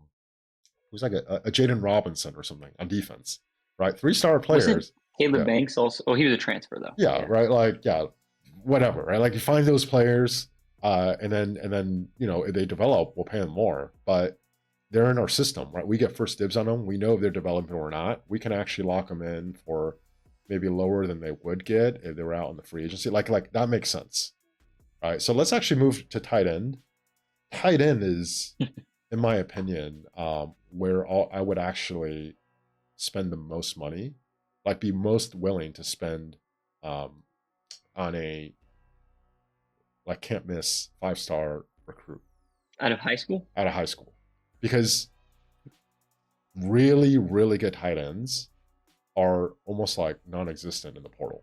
who's like a Jaden Robinson or something on defense, right? 3-star Wasn't players. Caleb Yeah, Banks also? Oh, he was a transfer though. yeah, Yeah. right. Like, yeah, whatever, right? Like you find those players, and then if they develop, we'll pay them more. But they're in our system, right? We get first dibs on them. We know if they're developing or not. We can actually lock them in for maybe lower than they would get if they were out in the free agency. Like that makes sense, right? So let's actually move to tight end. Tight end is, in my opinion, where I would actually spend the most money, like be most willing to spend um, on a like can't miss 5-star recruit Out of high school. out of high school, because really really good tight ends are almost like non-existent in the portal,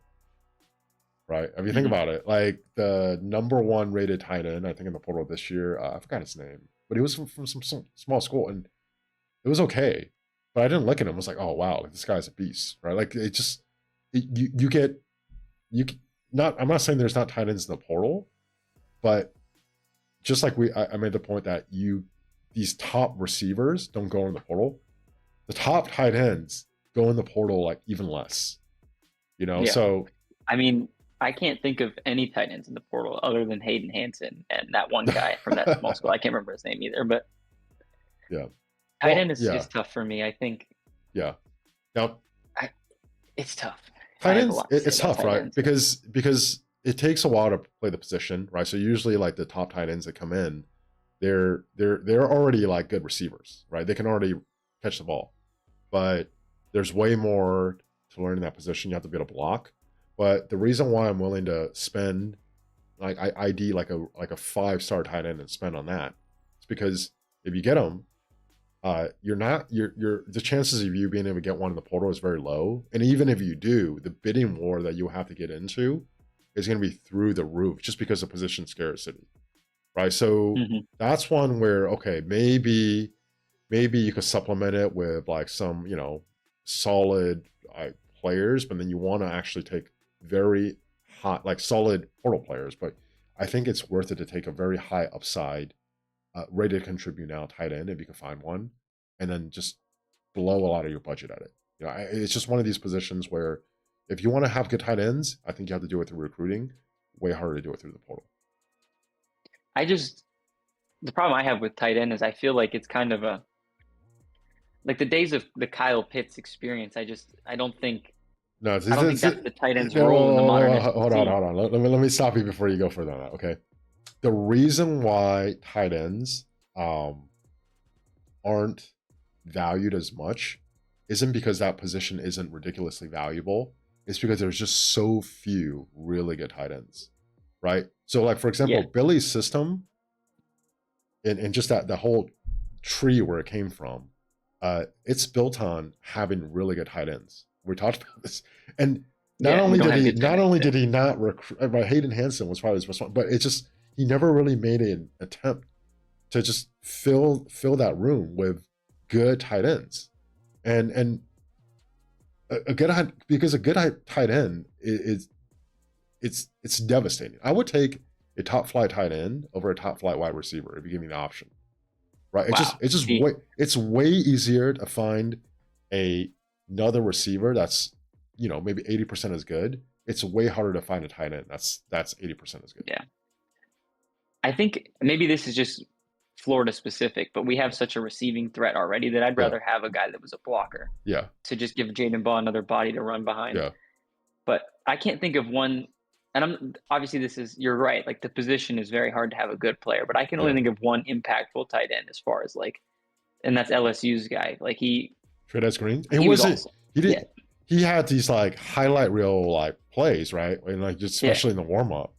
right? If you think Mm-hmm. about it, like the number one rated tight end I think in the portal this year, I forgot his name, but he was from some small school, and it was okay, but I didn't look at him. I was like, oh wow, like, this guy's a beast, right? Like it just you get you not. I'm not saying there's not tight ends in the portal, but just like I made the point that these top receivers don't go in the portal. The top tight ends go in the portal like even less. Yeah. So I mean, I can't think of any tight ends in the portal other than Hayden Hansen and that one guy from that small school. I can't remember his name either, but yeah. tight Well, end yeah, is tough for me. I think yeah. Now I, it's tough. I tight have a ends, lot to say it's about tough, tight right? ends. Because it takes a while to play the position, right? So usually like the top tight ends that come in, they're already like good receivers, right? They can already catch the ball, but there's way more to learn in that position. You have to be able to block. But the reason why I'm willing to spend like I ID like a 5-star tight end and spend on that, it's because if you get them, you're the chances of you being able to get one in the portal is very low. And even if you do, the bidding war that you'll have to get into is going to be through the roof just because of position scarcity, right? So Hmm. that's one where, okay, maybe you could supplement it with like some, solid players, but then you want to actually take very hot, like solid portal players. But I think it's worth it to take a very high upside, ready to contribute now tight end if you can find one, and then just blow a lot of your budget at it. It's just one of these positions where if you want to have good tight ends, I think you have to do it through recruiting. Way harder to do it through the portal. I just the problem I have with tight end is I feel like it's kind of a like the days of the Kyle Pitts experience. No, I don't think that's the tight end's role in the modern hold on, SEC. hold on. Let me stop you before you go further on that. Okay, the reason why tight ends um, aren't valued as much isn't because that position isn't ridiculously valuable. It's because there's just so few really good tight ends, right? So, like for example, Yeah, Billy's system and just that the whole tree where it came from, it's built on having really good tight ends. We talked about this, and not yeah, we only don't did have he good tight not ends only there. did he not recruit, Hayden Hansen was probably his response, but it's just he never really made an attempt to just fill that room with good tight ends, and a good because a good tight end is it's devastating. I would take a top flight tight end over a top flight wide receiver if you give me the option. Right? Wow. It's just See, way easier to find a another receiver that's maybe 80% as good. It's way harder to find a tight end that's 80% as good. yeah, I think maybe this is just Florida specific, but we have Yeah, such a receiving threat already that I'd yeah, rather have a guy that was a blocker yeah, to just give Jaden Ball another body to run behind. yeah, But I can't think of one. And I'm obviously this is you're right. Like the position is very hard to have a good player, but I can only yeah. think of one impactful tight end as far as like, and that's LSU's guy. Like Trades Green. It he was wasn't. awesome. He Yeah, did. He had these like highlight reel like plays, right? And like just yeah. especially in the warm up.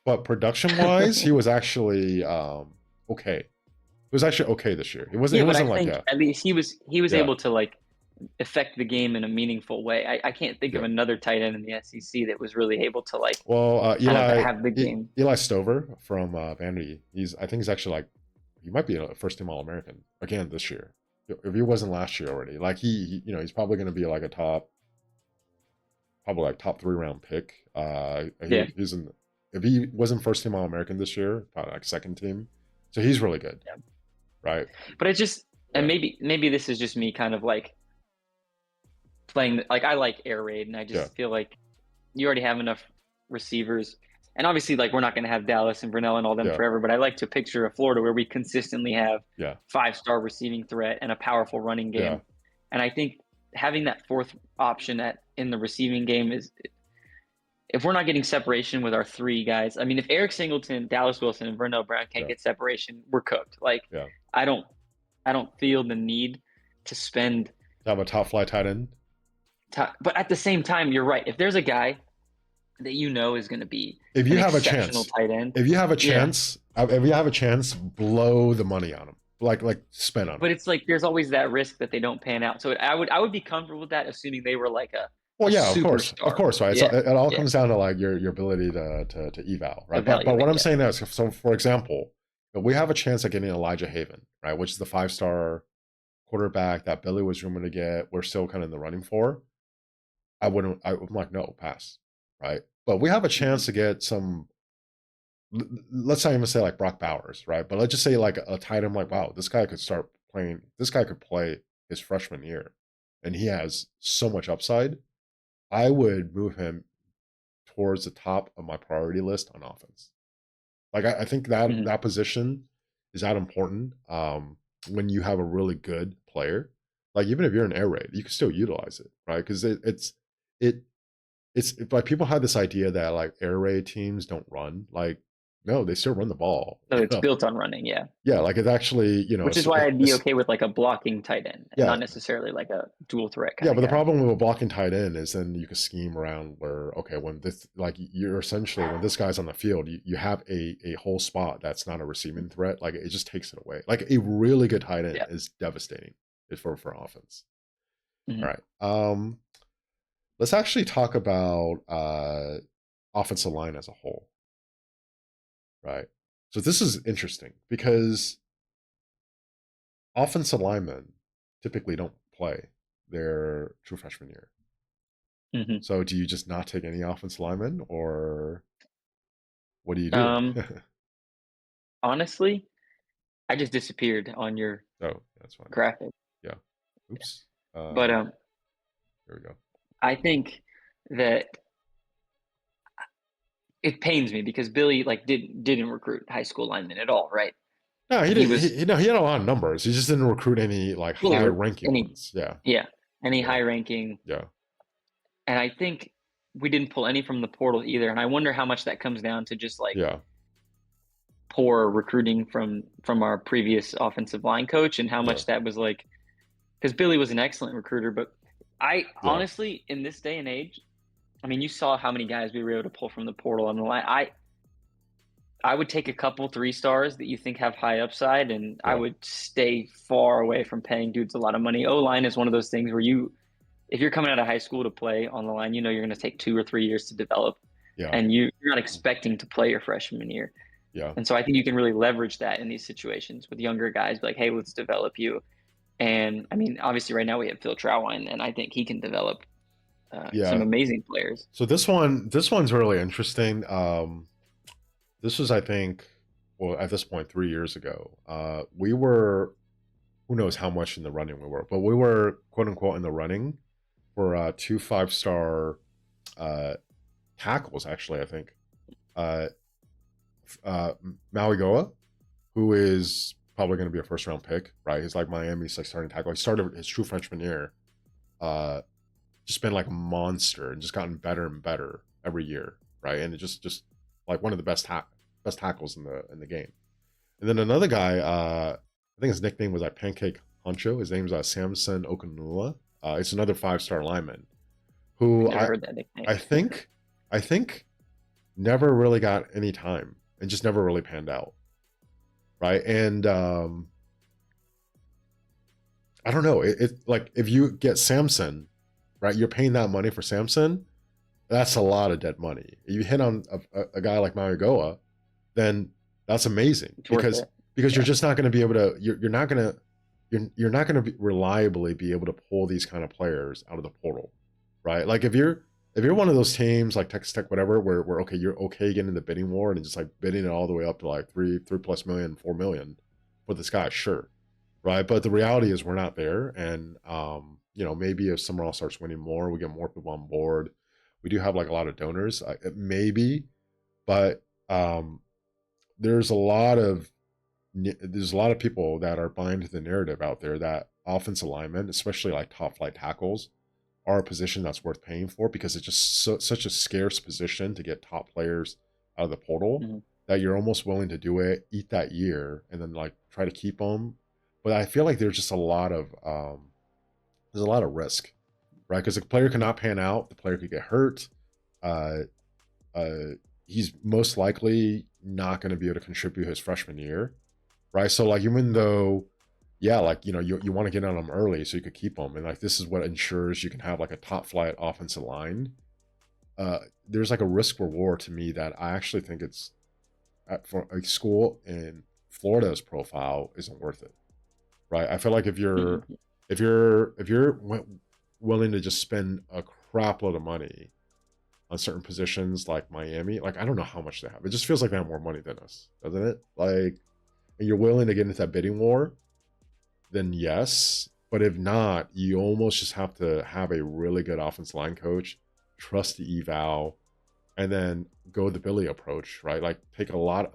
But production wise, he was actually okay. It was actually okay this year. It wasn't. Yeah, It but I wasn't like think at least he was yeah, able to like affect the game in a meaningful way. I can't think of yeah. another tight end in the SEC that was really able to like Well, kind of have the game. Eli Stover from Vandy. I think he's actually like he might be a first team All American again this year. If he wasn't last year already, like he's probably going to be like a probably like top 3 round pick. Yeah, He's in. If he wasn't first team All American this year, probably like second team. So he's really good, yeah. right? But it just and Yeah, maybe this is just me kind of like playing like I like air raid, and I yeah, just feel like you already have enough receivers. And obviously, like we're not going to have Dallas and Vernell and all them yeah, forever, but I like to picture a Florida where we consistently have yeah, 5-star receiving threat and a powerful running yeah, game. And I think having that fourth option at in the receiving game is if we're not getting separation with our three guys. I mean, if Eric Singleton, Dallas Wilson, and Vernell Brown can't yeah, get separation, we're cooked. Like yeah. I don't I don't feel the need to spend To have a top flight tight end. time. But at the same time, you're right. If there's a guy that you know is going to be If an you have a exceptional chance, tight end. if you have a Yeah, chance, if you have a chance, blow the money on him. Like spend on him. but it's like there's always that risk that they don't pan out. So I would be comfortable with that, assuming they were like Well, a yeah, of superstar. course, right. Yeah, It all yeah, comes down to like your ability to eval, right? But what evaluate. I'm Yeah, saying is, so for example, we have a chance at getting Elijah Haven, right, which is the 5 star quarterback that Billy was rumored to get. We're still kind of in the running for. I'm like, no, pass, right? But we have a mm-hmm. chance to get some. Let's not even say like Brock Bowers, right? But let's just say like a tight end. Like, wow, this guy could start playing. This guy could play his freshman year, and he has so much upside. I would move him towards the top of my priority list on offense. Like I think that Mm-hmm. that position is that important. When you have a really good player, like even if you're an air raid, you can still utilize it, right? Because it it's like people have this idea that like air raid teams don't run. Like No, they still run the ball. So it's built on running, yeah. Yeah, like it's actually, Which is why I'd be okay with like a blocking tight end and yeah, not necessarily like a dual threat yeah, kind but of the guy. problem with a blocking tight end is then you can scheme around where, okay, when this, like you're essentially, when this guy's on the field, you have a whole spot that's not a receiving threat. Like it just takes it away. Like a really good tight end Yeah. is devastating for offense. All Mhm. right. Let's actually talk about offensive line as a whole, right? So this is interesting because offensive linemen typically don't play their true freshman year. Mhm. So do you just not take any offensive linemen, or what do you do? Um, honestly, I just disappeared on your Oh, that's fine. graphic. Yeah. Oops. But There we go. I think that it pains me because Billy like didn't recruit high school linemen at all, right? No, he And he did. was No, he had a lot of numbers. He just didn't recruit any like fully high ranking any ones. Yeah. yeah, any Yeah. high ranking. Yeah. And I think we didn't pull any from the portal either. And I wonder how much that comes down to just like Yeah. poor recruiting from our previous offensive line coach and how Yeah. much that was like because Billy was an excellent recruiter, but I Yeah. honestly in this day and age, I mean, you saw how many guys we were able to pull from the portal on the line. I would take a couple 3 stars that you think have high upside, and I Yeah. would stay far away from paying dudes a lot of money. O line is one of those things where if you're coming out of high school to play on the line, you know you're going to take 2 or 3 years to develop, Yeah. and you're not expecting to play your freshman year. Yeah. And so I think you can really leverage that in these situations with younger guys, be like, hey, let's develop you. And I mean, obviously, right now we have Phil Trowine, and I think he can develop some Yeah. amazing players. So this one's really interesting. This was, I think, well, at this point, 3 years ago. We were, who knows how much in the running we were, but we were quote unquote in the running for 2 5-star uh, tackles. Actually, I think uh, Maui Goa, who is probably going to be a first round pick, right? He's like Miami's like starting tackle. He started his true freshman year, uh, just been like a monster and just gotten better and better every year, right? And it just like one of the best tackles in the game. And then another guy, I think his nickname was like Pancake Honcho. His name's Samson Okunula. It's another 5-star lineman I've who never I heard that nickname. I think I think never really got any time and just never really panned out, right? And I don't know. It like if you get Samson, right? You're paying that money for Samson. That's a lot of dead money. If you hit on a guy like Marigoa, then that's amazing It's worth because it. you're Yeah. just not going to be able to. You're not going to. You're not going to reliably be able to pull these kind of players out of the portal, right? Like if you're one of those teams like Texas Tech, whatever, where okay, you're okay getting in the bidding war and just like bidding it all the way up to like three plus million, 4 million for this guy, sure, right? But the reality is we're not there, and maybe if somewhere else starts winning more, we get more people on board. We do have like a lot of donors, maybe, but there's a lot of people that are buying into the narrative out there that offensive linemen, especially like top flight tackles, are a position that's worth paying for because it's just such a scarce position to get top players out of the portal Mhm. that you're almost willing to do it, eat that year, and then like try to keep them. But I feel like there's just a lot of risk, right? Because the player cannot pan out, the player could get hurt. Uh, he's most likely not going to be able to contribute his freshman year, right? So like even though, yeah, like you want to get on them early so you could keep them, and like this is what ensures you can have like a top flight offensive line. There's like a risk reward to me that I actually think it's for a school in Florida's profile isn't worth it, right? I feel like Mhm. if you're willing to just spend a crap load of money on certain positions like Miami, like I don't know how much they have. It just feels like they have more money than us, doesn't it? Like, and you're willing to get into that bidding war, then yes. But if not, you almost just have to have a really good offensive line coach, trust the eval, and then go the Billy approach, right? Like take a lot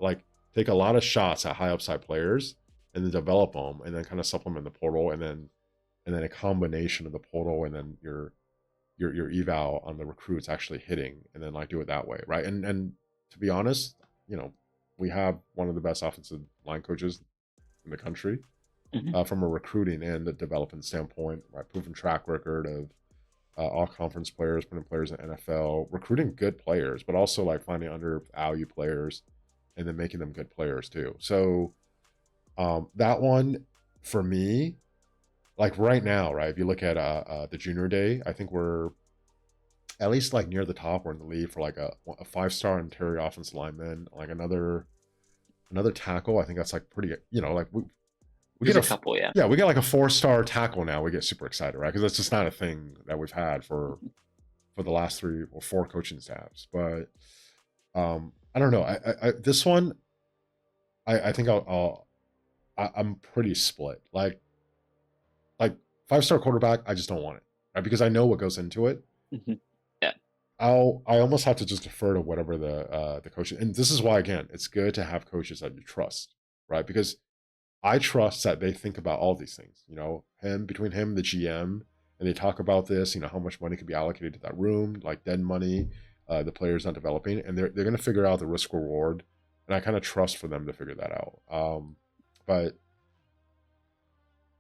of shots at high upside players and then develop them and then kind of supplement the portal and then a combination of the portal and then your eval on the recruits actually hitting and then like do it that way, right? And to be honest, you know, we have one of the best offensive line coaches in the country from a recruiting and a development standpoint, right? Proven track record of all conference players, putting players in the NFL, recruiting good players, but also like finding undervalued players and then making them good players too. So that one for me, like right now, right? If you look at the junior day, I think we're at least like near the top. We're in the lead for like a 5-star interior offensive lineman, like another tackle. I think that's like pretty, like we There's get a couple, yeah. Yeah, we get like a 4-star tackle now. We get super excited, right? Because that's just not a thing that we've had for the last 3 or 4 coaching staffs. But I don't know. I this one, I think I'm pretty split. Like 5-star quarterback, I just don't want it, right? Because I know what goes into it. Yeah. I almost have to just defer to whatever the coach. And this is why, again, it's good to have coaches that you trust, right? Because I trust that they think about all these things, between him and the GM, and they talk about this, how much money could be allocated to that room, like dead money, the player's not developing, and they're going to figure out the risk reward. And I kind of trust for them to figure that out. But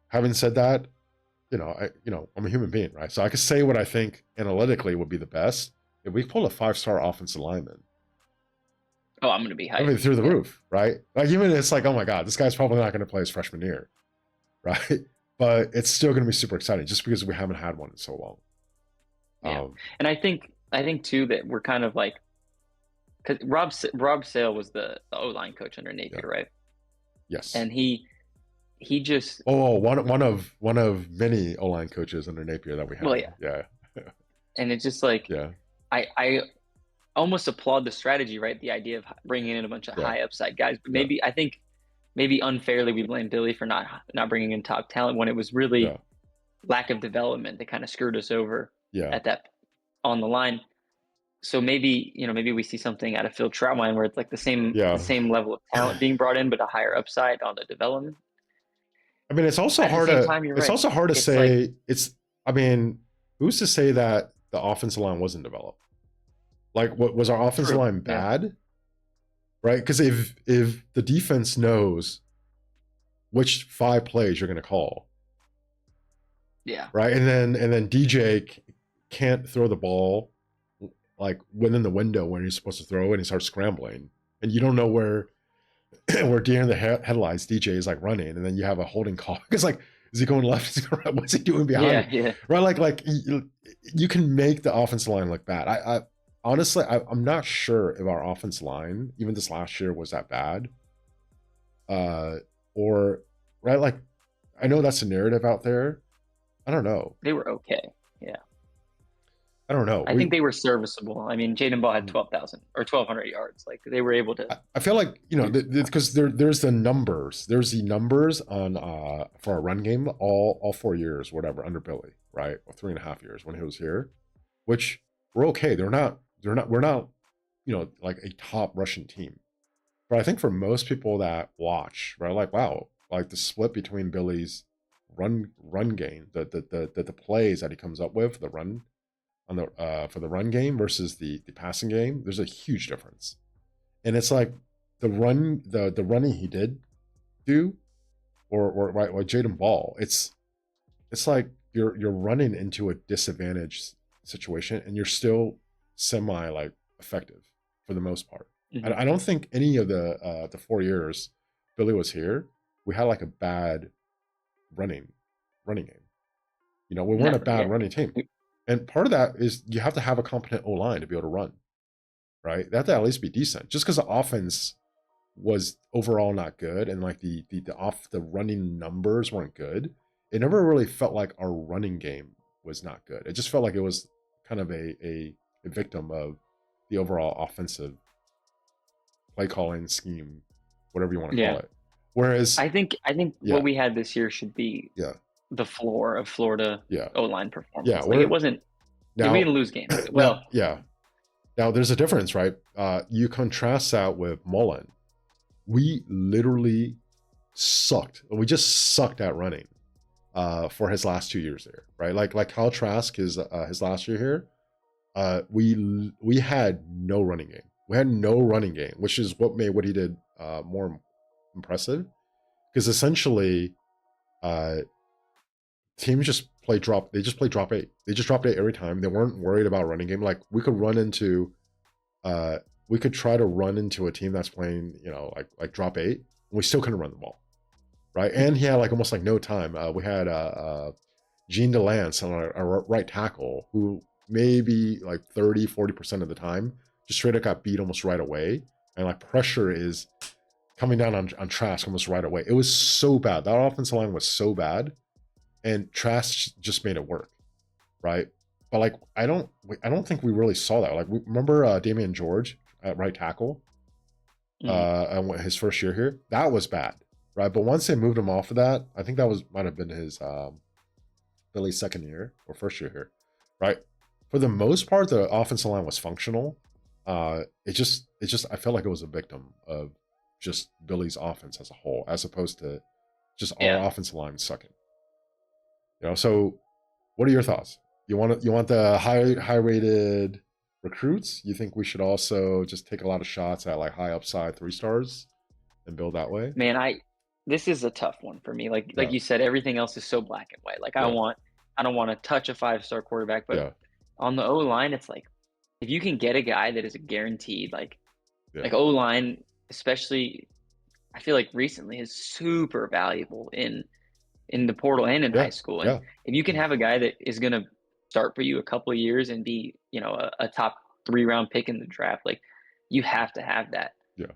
having said that, I'm a human being, right? So I could say what I think analytically would be the best. If we pull a 5-star offensive lineman, oh, I'm going to be hyped. I mean, through the roof, right? Like, even it's like, oh my God, this guy's probably not going to play his freshman year, right? But it's still going to be super exciting just because we haven't had one in so long. Yeah. And I think too that we're kind of like, because Rob Sale was the O-line coach under Napier, right? Yes. And he just one of many O-line coaches under Napier that we have. Well, yeah. And it's just like, yeah, I almost applaud the strategy, right? The idea of bringing in a bunch of high upside guys, but I think maybe unfairly we blame Billy for not bringing in top talent when it was really lack of development that kind of screwed us over at that on the line. So maybe we see something out of Phil Trautwein where it's like the same level of talent being brought in, but a higher upside on the development. I mean, it's also hard to say. Like, I mean, who's to say that the offensive line wasn't developed? Like, what was our offensive line bad? Yeah. Right? Because if the defense knows which 5 plays you're going to call, right, and then DJ can't throw the ball like within the window when he's supposed to throw, and he starts scrambling, and you don't know where deer in the headlights DJ is like running, and then you have a holding call. It's like, is he going left? Is he going right? What's he doing behind? Yeah. Right? Like you can make the offensive line look bad. I honestly, I'm not sure if our offensive line, even this last year, was that bad. Or right, like I know that's a narrative out there. I don't know. They were okay. Yeah. I don't know. I think they were serviceable. I mean, Jaden Ball had 12,000 or 1,200 yards. Like they were able to. I feel like because there's the numbers. There's the numbers on for our run game all 4 years, whatever, under Billy, right? Or 3.5 years when he was here, which we're okay. We're not like a top Russian team. But I think for most people that watch, right, like wow, like the split between Billy's run game, the plays that he comes up with, the run on the for the run game versus the passing game, there's a huge difference. And it's like the running he did do, or right, like Jaden Ball, it's like you're running into a disadvantaged situation and you're still semi like effective for the most part. I don't think any of the 4 years Billy was here, we had like a bad running game. We weren't a bad running team. And part of that is you have to have a competent O-line to be able to run, right? They have to at least be decent. Just because the offense was overall not good and like the running numbers weren't good, it never really felt like our running game was not good. It just felt like it was kind of a victim of the overall offensive play calling scheme, whatever you want to call it. Whereas I think what we had this year should be the floor of Florida O-line performance. Yeah, like it wasn't. We didn't lose games. Well, Now there's a difference, right? You contrast that with Mullen. We literally sucked. We just sucked at running for his last 2 years there, right? Like Kyle Trask, his last year here, we had no running game. We had no running game, which is what made what he did more impressive because essentially uh, teams just play drop. They just play drop eight. They just dropped eight every time. They weren't worried about running game. Like we could run into, we could try to run into a team that's playing, like drop eight. And we still couldn't run the ball, right? And he had like almost like no time. We had Gene DeLance on our right tackle who maybe like 30-40% of the time just straight up got beat almost right away, and like pressure is coming down on Trask almost right away. It was so bad. That offensive line was so bad, and Trask just made it work, right? But like I don't think we really saw that. Like remember Damian George at right tackle, his first year here, that was bad, right? But once they moved him off of that, I think that might have been his Billy's second year or first year here, right? For the most part, the offensive line was functional. It just I felt like it was a victim of just Billy's offense as a whole, as opposed to just our offensive line sucking. So what are your thoughts? You want the high rated recruits? You think we should also just take a lot of shots at like high upside 3-stars and build that way? Man, this is a tough one for me. Like you said, everything else is so black and white. Like I don't want to touch a 5-star quarterback, but on the O line, it's like if you can get a guy that is a guaranteed like O line, especially, I feel like recently is super valuable in the portal and in high school. And if you can have a guy that is going to start for you a couple of years and be, a top 3-round pick in the draft, like you have to have that. Yeah.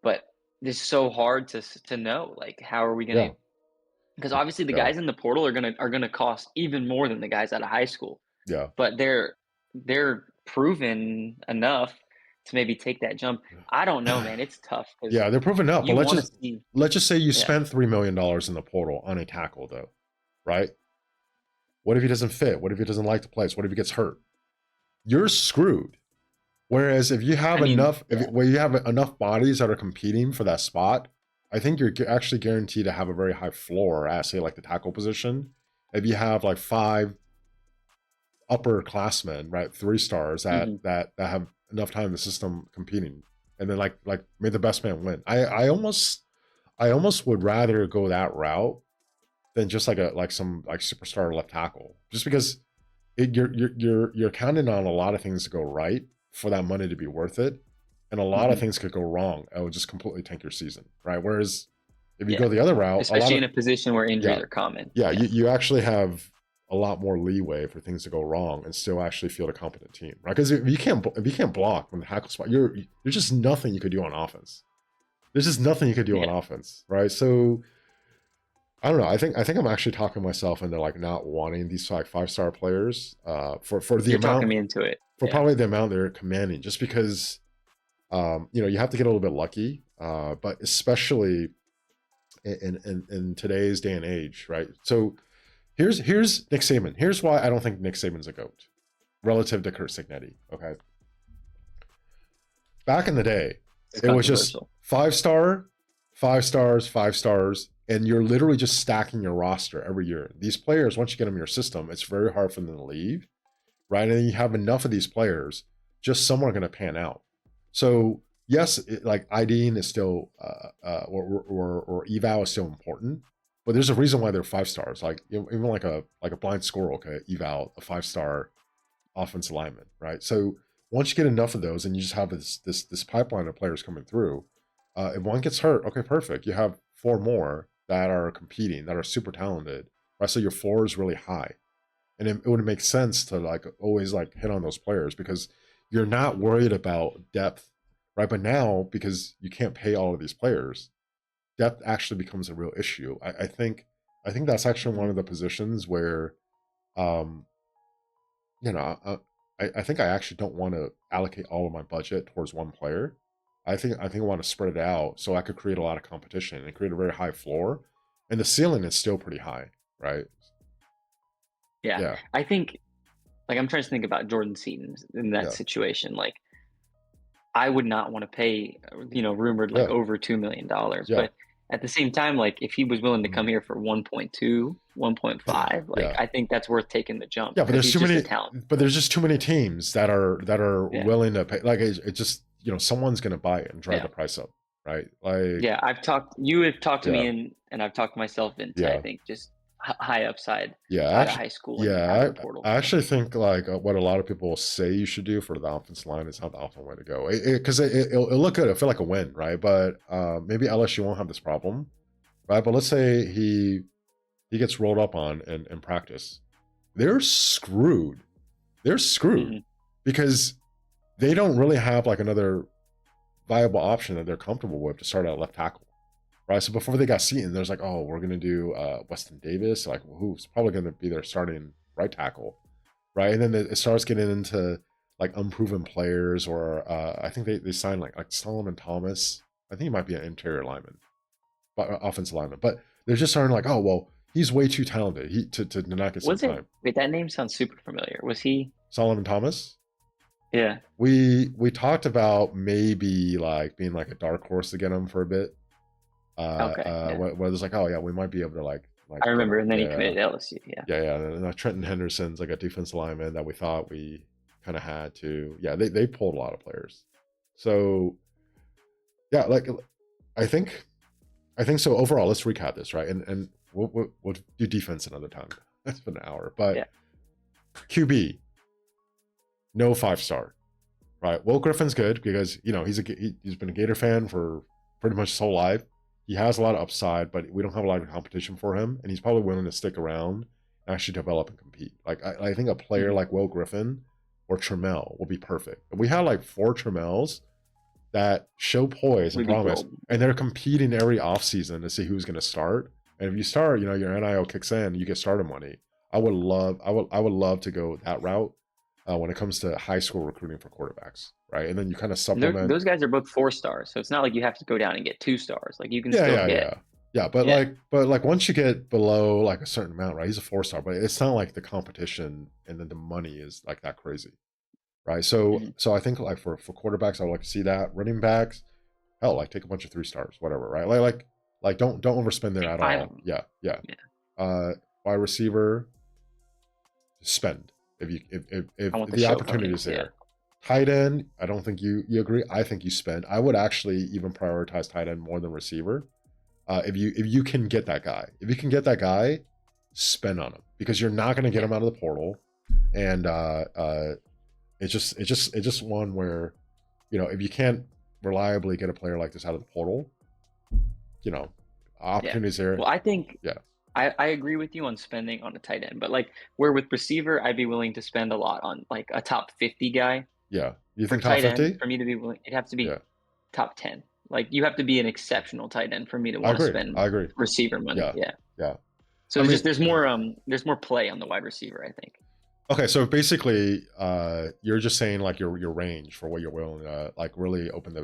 But it's so hard to know, like, how are we going to, because obviously the guys in the portal are going to cost even more than the guys out of high school. Yeah. But they're proven enough to maybe take that jump. I don't know, man. It's tough. Yeah, they're proven up. But let's just say you spent $3 million in the portal on a tackle, though, right? What if he doesn't fit? What if he doesn't like the place? What if he gets hurt? You're screwed. Whereas if you have enough bodies that are competing for that spot, I think you're actually guaranteed to have a very high floor at, say, like the tackle position. If you have like 5 upperclassmen, right, 3-stars that have enough time in the system competing, and then like may the best man win. I almost would rather go that route than just like some superstar left tackle, just because you're counting on a lot of things to go right for that money to be worth it, and a lot of things could go wrong. It would just completely tank your season, right? Whereas if you go the other route, especially in a position where injuries are common, you actually have a lot more leeway for things to go wrong and still actually field a competent team, right? Because if you can't block when the tackle spot, there's just nothing you could do on offense. There's just nothing you could do on offense, right? So I don't know. I think I'm actually talking myself into like not wanting these like 5-star players for the You're amount, talking me into it for probably the amount they're commanding, just because you have to get a little bit lucky, but especially in today's day and age, right? So here's Nick Saban. Here's why I don't think Nick Saban's a GOAT relative to Kurt Signetti. Okay, back in the day, it was just 5-star, 5 stars, 5 stars, and you're literally just stacking your roster every year. These players, once you get them in your system, it's very hard for them to leave, right? And then you have enough of these players, just some are going to pan out. So yes, like IDing is still or eval is still important, but there's a reason why they're 5 stars. Like even like a blind squirrel could eval a 5-star offensive lineman, right? So once you get enough of those, and you just have this pipeline of players coming through, if one gets hurt, okay, perfect. You have 4 more that are competing, that are super talented, right? So your floor is really high, and it would make sense to like always like hit on those players because you're not worried about depth, right? But now, because you can't pay all of these players, depth actually becomes a real issue. I think that's actually one of the positions where, I think I actually don't want to allocate all of my budget towards one player. I think I want to spread it out so I could create a lot of competition and create a very high floor, and the ceiling is still pretty high, right? Yeah. I think, like, I'm trying to think about Jordan Seaton in that situation. Like, I would not want to pay, rumored like over $2 million, but at the same time, like if he was willing to come here for 1.2, 1.5, like I think that's worth taking the jump. Yeah, but there's too many. But there's just too many teams that are willing to pay. Like it just someone's going to buy it and drive the price up. right? Like, Yeah, you have talked to me yeah, and I've talked myself into, I yeah, think, just high upside yeah. out of Actually, high school and out of yeah, the portal. I actually think like what a lot of people say you should do for the offensive line is not the optimal way to go. Because it'll look good. It'll feel like a win, right? But maybe LSU won't have this problem, right? But let's say he gets rolled up on in practice. They're screwed. They're screwed Hmm. because they don't really have like another viable option that they're comfortable with to start at left tackle, right? So before they got Seaton, there's like, oh, we're gonna do Weston Davis, like who's probably gonna be their starting right tackle, right? And then it starts getting into like unproven players, or I think they signed like Solomon Thomas. I think he might be an interior lineman, but offensive lineman. But they're just starting like, oh well, he's way too talented to not get some Was it? time. Wait, that name sounds super familiar. Was he? Solomon Thomas. Yeah. We talked about maybe like being like a dark horse to get him for a bit. Okay. Yeah. Where there's like, oh yeah, we might be able to like I get remember, him. and then he Yeah, committed to LSU. Yeah. yeah, yeah. And Trenton Henderson's like a defense lineman that we thought we kind of had to. Yeah, they pulled a lot of players. So yeah, like I think I think so. Overall, let's recap this, right? And we'll do defense another time. That's been an hour, but Yeah. QB, no 5-star, right? Will Griffin's good because he's been a Gator fan for pretty much his whole life. He has a lot of upside, but we don't have a lot of competition for him, and he's probably willing to stick around and actually develop and compete. Like I think a player Hmm. like Will Griffin or Trammell will be perfect. We had like 4 Trammells that show poise and We'd be promise, gold. and they're competing every offseason to see who's going to start. And if you start, your NIL kicks in, you get starter money. I would love to go that route when it comes to high school recruiting for quarterbacks, right? And then you kind of And supplement. those guys are both 4 stars, so it's not like you have to go down and get 2 stars. Like you can Yeah, still yeah, get. yeah, yeah. But Yeah. like once you get below like a certain amount, right? He's a 4-star, but it's not like the competition and then the money is like that crazy, right? So Hmm. so I think like for quarterbacks, I would like to see that. Running backs, hell, like take a bunch of 3-stars, whatever, right? Like don't overspend there Take at 5 of all. them. Yeah, yeah. Yeah. Wide receiver, spend if I want the the show opportunity ponies. is Yeah. there. Tight end, I don't think you agree. I think you spend. I would actually even prioritize tight end more than receiver. If you can get that guy, if you can get that guy, spend on him because you're not going to get Yeah. him out of the portal, and it's just one where if you can't reliably get a player like this out of the portal, you know Yeah. opportunities there. Well, I think Yeah, I agree with you on spending on a tight end, but like where with receiver, I'd be willing to spend a lot on like a top 50 guy. yeah. You For think top tight end, 50? for me to be willing, it'd have to Yeah, be top 10. Like you have to be an exceptional tight end for me to I want to agree. spend I agree. receiver money. Yeah, Yeah. yeah. So I it's mean, just there's more play on the wide receiver, I think. okay. So basically, you're just saying like your range for what you're willing to like really open Hmm.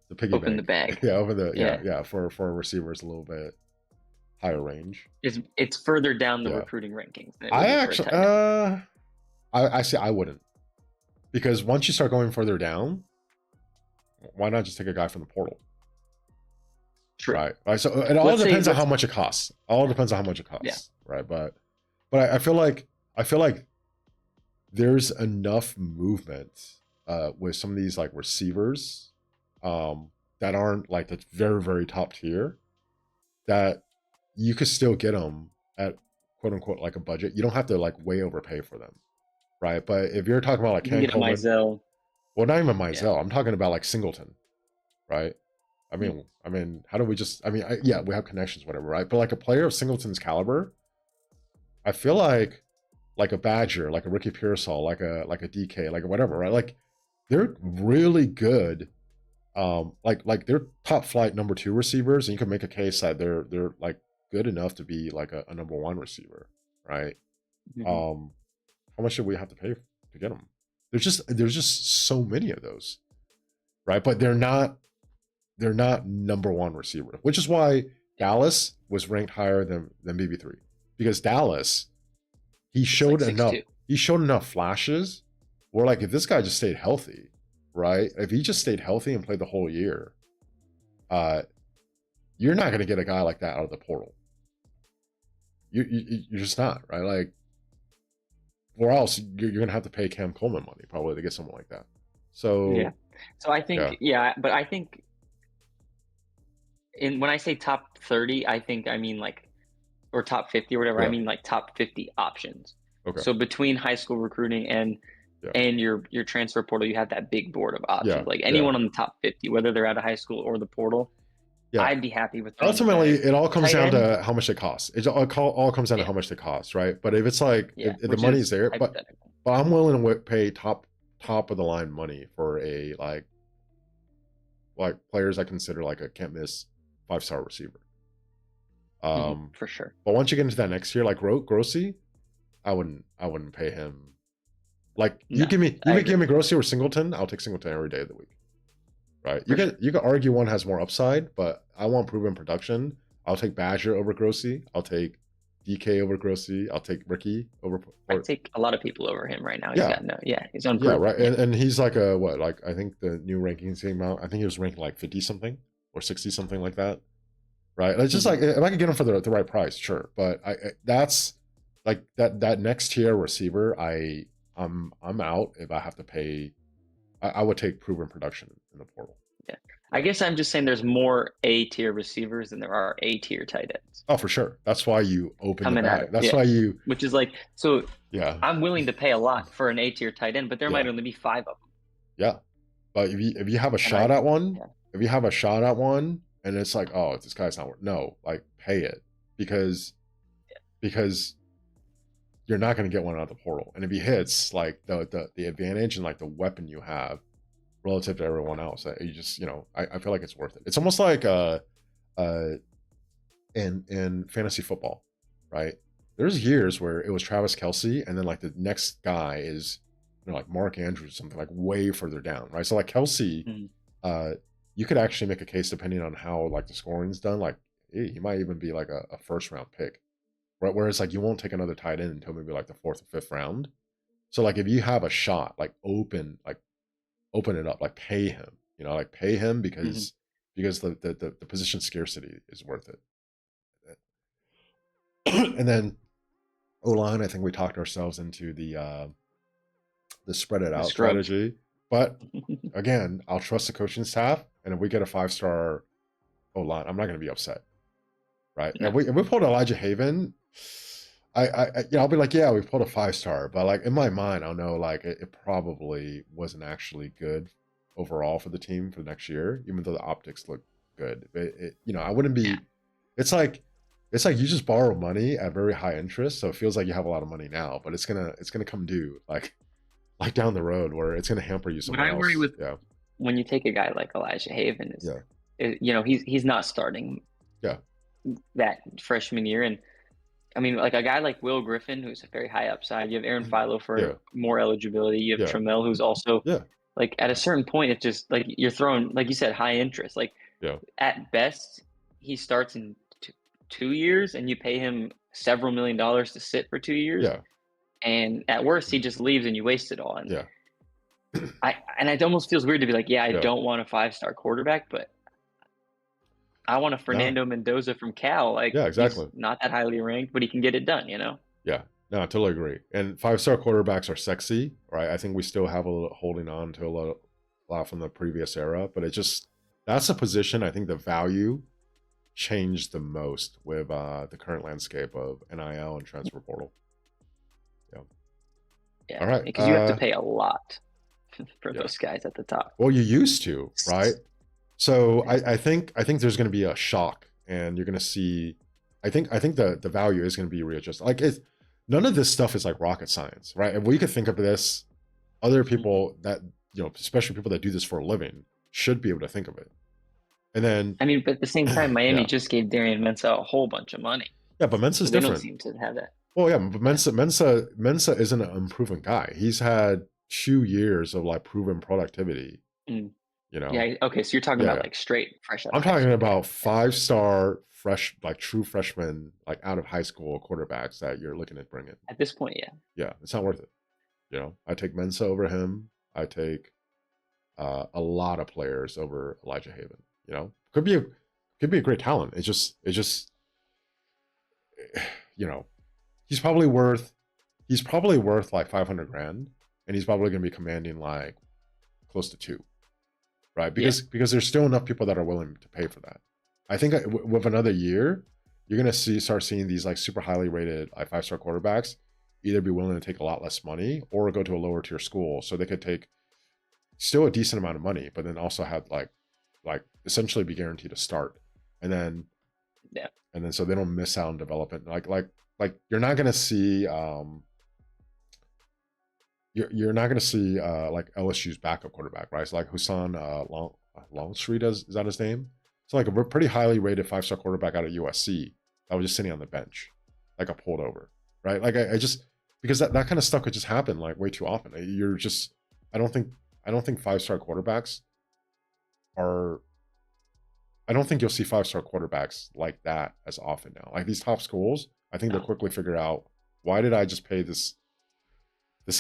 the piggy Open the bank. bag. Yeah, open the Yeah. yeah for a receiver is a little bit higher range. It's further down the Yeah, recruiting rankings than it would I be for a actually tight end. I say I wouldn't, because once you start going further down, why not just take a guy from the portal? True. Right. So it all Let's say depends on how let's much it costs. All yeah. depends on how much it Yeah. costs, right? But I feel like there's enough movement with some of these like receivers that aren't like the very very top tier, that you could still get them at quote unquote like a budget. You don't have to like way overpay for them, right? But if you're talking about like You can Ken get a Coleman, Mizell. well, not even Yeah. Mizell. I'm talking about like Singleton, right? I Mm. mean, I mean, how do we just? I mean, yeah, we have connections, whatever, right? But like a player of Singleton's caliber, I feel like a Badger, like a Ricky Pearsall, like a DK, like a whatever, right? Like they're really good. Like they're top flight number 2 receivers, and you can make a case that they're like good enough to be like a number 1 receiver, right? Hmm. Um, how much should we have to pay to get them? There's just so many of those, right? But they're not number 1 receiver, which is why Dallas was ranked higher than BB3, because Dallas he It's like showed enough 6'2". he showed enough flashes where like if this guy just stayed healthy, right? If he just stayed healthy and played the whole year, uh, you're not going to get a guy like that out of the portal. You're just not, right? Like, or else you're going to have to pay Cam Coleman money probably to get someone like that. So Yeah. So I think, Yeah, yeah, but I think when I say top 30, I think I mean like, or top 50 or whatever, I yeah, mean like top 50 options. okay, So between high school recruiting yeah, and your transfer portal, you have that big board of yeah, options. Like yeah, anyone on the top 50, whether they're out of high school or the portal, yeah. I'd be happy with throwing the Ultimately, bag. it all comes Tight down end, to how much it costs. All comes down to yeah, how much it costs, right? But if it's like yeah, if the which money's is there, hypothetical. but I'm willing to pay top of the line money for a like players I consider like a can't miss 5-star receiver. Um, For sure. but once you get into that next year, like Grossi, I wouldn't pay him. Like No, you I may give agree. me Grossi or Singleton, I'll take Singleton every day of the week. Right? For sure. You could argue one has more upside, but I want proven production. I'll take Badger over Grossi. I'll take DK over Grossi. I'll take Ricky over I or take a lot of people over him right now. He's yeah, got no, yeah, he's yeah, unproven. right. Yeah. And he's like a what? Like I think the new rankings came out. I think he was ranked like 50 something or 60 something like that. Right? It's just hmm like if I could get him for the right price, sure. But that's like that next tier receiver. I'm out if I have to pay. I would take proven production in the portal. Yeah. I Yeah. guess I'm just saying there's more A tier receivers than there are A tier tight ends Oh, for sure. That's why you open the coming out bag. of, That's yeah. why you, Which is like, so yeah, I'm willing to pay a lot for an A tier tight end, but there yeah, might only be five of them. yeah. But if you have a And shot at one, yeah, if you have a shot at one, and it's like, oh, this guy's not worth. No, like pay it because because you're not going to get one out of the portal. And if he hits, like the advantage and like the weapon you have relative to everyone else, you just I feel like it's worth it. It's almost like uh in fantasy football, right? There's years where it was Travis Kelsey, and then like the next guy is like Mark Andrews, or something like way further down, right? So like Kelsey, Mhm. uh, you could actually make a case depending on how like the scoring's done. Like he might even be like a first round pick, right? Whereas like you won't take another tight end until maybe like the fourth or fifth round. So like if you have a shot, like open it up, like pay him, like pay him Mhm. because the position scarcity is worth it. And then O line, I think we talked ourselves into the spread it The out scrubs. strategy. But again, I'll trust the coaching staff, and if we get a 5-star O line, I'm not going to be upset, right? No. If we pulled Elijah Haven, I'll be like, yeah, we pulled a 5-star, but like in my mind, I'll know like it probably wasn't actually good overall for the team for the next year, even though the optics look good. I wouldn't Yeah. be. It's like you just borrow money at very high interest, so it feels like you have a lot of money now, but it's gonna come due like down the road where it's gonna hamper you What somewhere I worry else. with Yeah, when you take a guy like Elijah Haven yeah, is he's not starting yeah, that freshman year, and I mean like a guy like Will Griffin who's a very high upside. You have Aaron Philo yeah, for more eligibility. You have yeah, Trammell who's also yeah, like at a certain point it's just like you're throwing like you said high interest. Like yeah, at best he starts in 2 years and you pay him several $1 million to sit for 2 years, yeah, and at worst he just leaves and you waste it all. And yeah, it almost feels weird to be like, yeah, I yeah. don't want a 5-star quarterback, but I want a No, Fernando Mendoza from Cal. Like yeah, he's exactly. not that highly ranked, but he can get it done. Yeah, no, I totally agree. And 5-star quarterbacks are sexy, right? I think we still have a little holding on to a lot from the previous era, but it just that's a position I think the value changed the most with the current landscape of NIL and transfer portal. Yeah. Yeah, All right. because you have to pay a lot for Yeah. those guys at the top. Well, you used to, right? So I think there's going to be a shock, and you're going to see. I think the value is going to be readjusted. Like none of this stuff is like rocket science, right? If we could think of this, other Mhm. people that especially people that do this for a living, should be able to think of it. And then, I mean, but at the same time, Miami yeah, just gave Darian Mensah a whole bunch of money, yeah, but so Mensa's they don't different. seem to have that. Well, yeah, but Yeah, Mensa isn't an unproven guy. He's had 2 years of like proven productivity. mm. You know, Yeah. Okay, so you're talking yeah, about yeah. like straight fresh out of I'm high talking school guy. about Yeah, 5-star fresh, like true freshmen, like out of high school quarterbacks that you're looking at bringing. at this point, yeah. Yeah, it's not worth it. I take Mensa over him. I take a lot of players over Elijah Haven. Could be a great talent. It's just you know he's probably worth like 500 grand, and he's probably going to be commanding like close to two. right? Yeah. Because there's still enough people that are willing to pay for that. I think with another year, you're gonna start seeing these like super highly rated like 5-star quarterbacks either be willing to take a lot less money or go to a lower tier school, so they could take still a decent amount of money, but then also have like essentially be guaranteed to start, and then Yeah. so they don't miss out on development. Like you're not gonna see you're not going to see like LSU's backup quarterback, right? So like Hussein Longstreet is that his name? So like a pretty highly rated 5-star quarterback out of USC that was just sitting on the bench, like a pulled over, right? Like I just because that kind of stuff could just happen like way too often. You're just I don't think 5-star quarterbacks are. I don't think you'll see 5-star quarterbacks like that as often now. Like these top schools, I think they'll No. quickly figure out why did I just pay this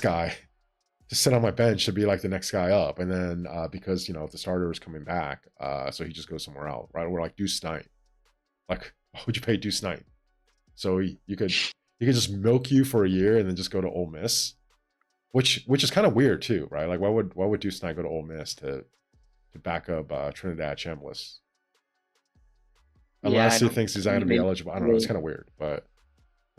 guy to sit on my bench to be like the next guy up, and then because the starter is coming back, so he just goes somewhere else, right? Or like Deuce Knight, like why would you pay Deuce Knight? So you could just milk you for a year and then just go to Ole Miss, which is kind of weird too, right? Like why would Deuce Knight go to Ole Miss to back up Trinidad Chambliss Yeah, I unless he don't. thinks he's not going to be eligible? I don't know. It's kind of weird, but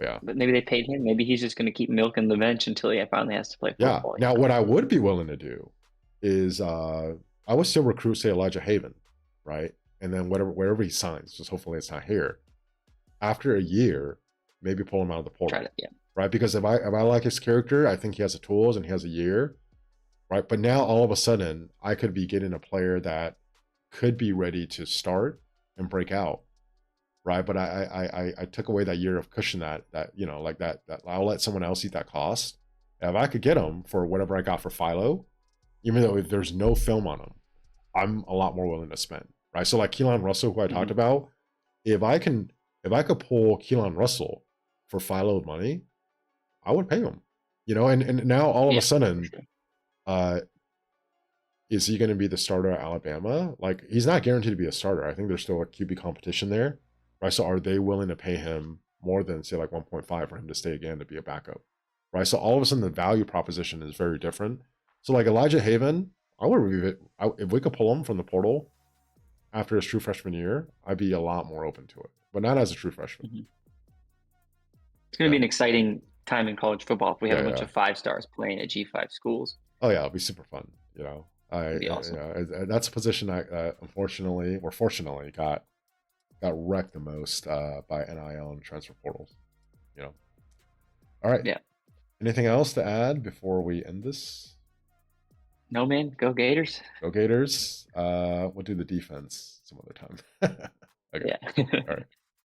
yeah. But maybe they paid him. Maybe he's just going to keep milking the bench until he finally has to play Yeah. football. Now, what I would be willing to do is I would still recruit, say, Elijah Haven, right? And then wherever he signs, just hopefully it's not here. After a year, maybe pull him out of the portal, Try to, yeah. right? Because if I like his character, I think he has the tools and he has a year, right? But now all of a sudden, I could be getting a player that could be ready to start and break out, right? But I took away that year of cushion that like that I'll let someone else eat that cost. And if I could get him for whatever I got for Philo, even though if there's no film on him, I'm a lot more willing to spend, right? So like Keelan Russell, who I talked about, if I could pull Keelan Russell for Philo money, I would pay him, and now all of a sudden, Sure. is he going to be the starter at Alabama? Like he's not guaranteed to be a starter. I think there's still a QB competition there, right? So are they willing to pay him more than say like 1.5 for him to stay again to be a backup, right? So all of a sudden the value proposition is very different. So like Elijah Haven, I would review it. If we could pull him from the portal after his true freshman year, I'd be a lot more open to it, but not as a true freshman. It's going to be an exciting time in college football if we have a bunch Yeah. of 5-stars playing at G5 schools. Oh yeah, it'll be super fun. It'd be awesome. That's a position I unfortunately or fortunately got wrecked the most by NIL and transfer portals. All right. Yeah. Anything else to add before we end this? No, man. Go Gators. Go Gators. We'll do the defense some other time. Okay. Yeah. All right.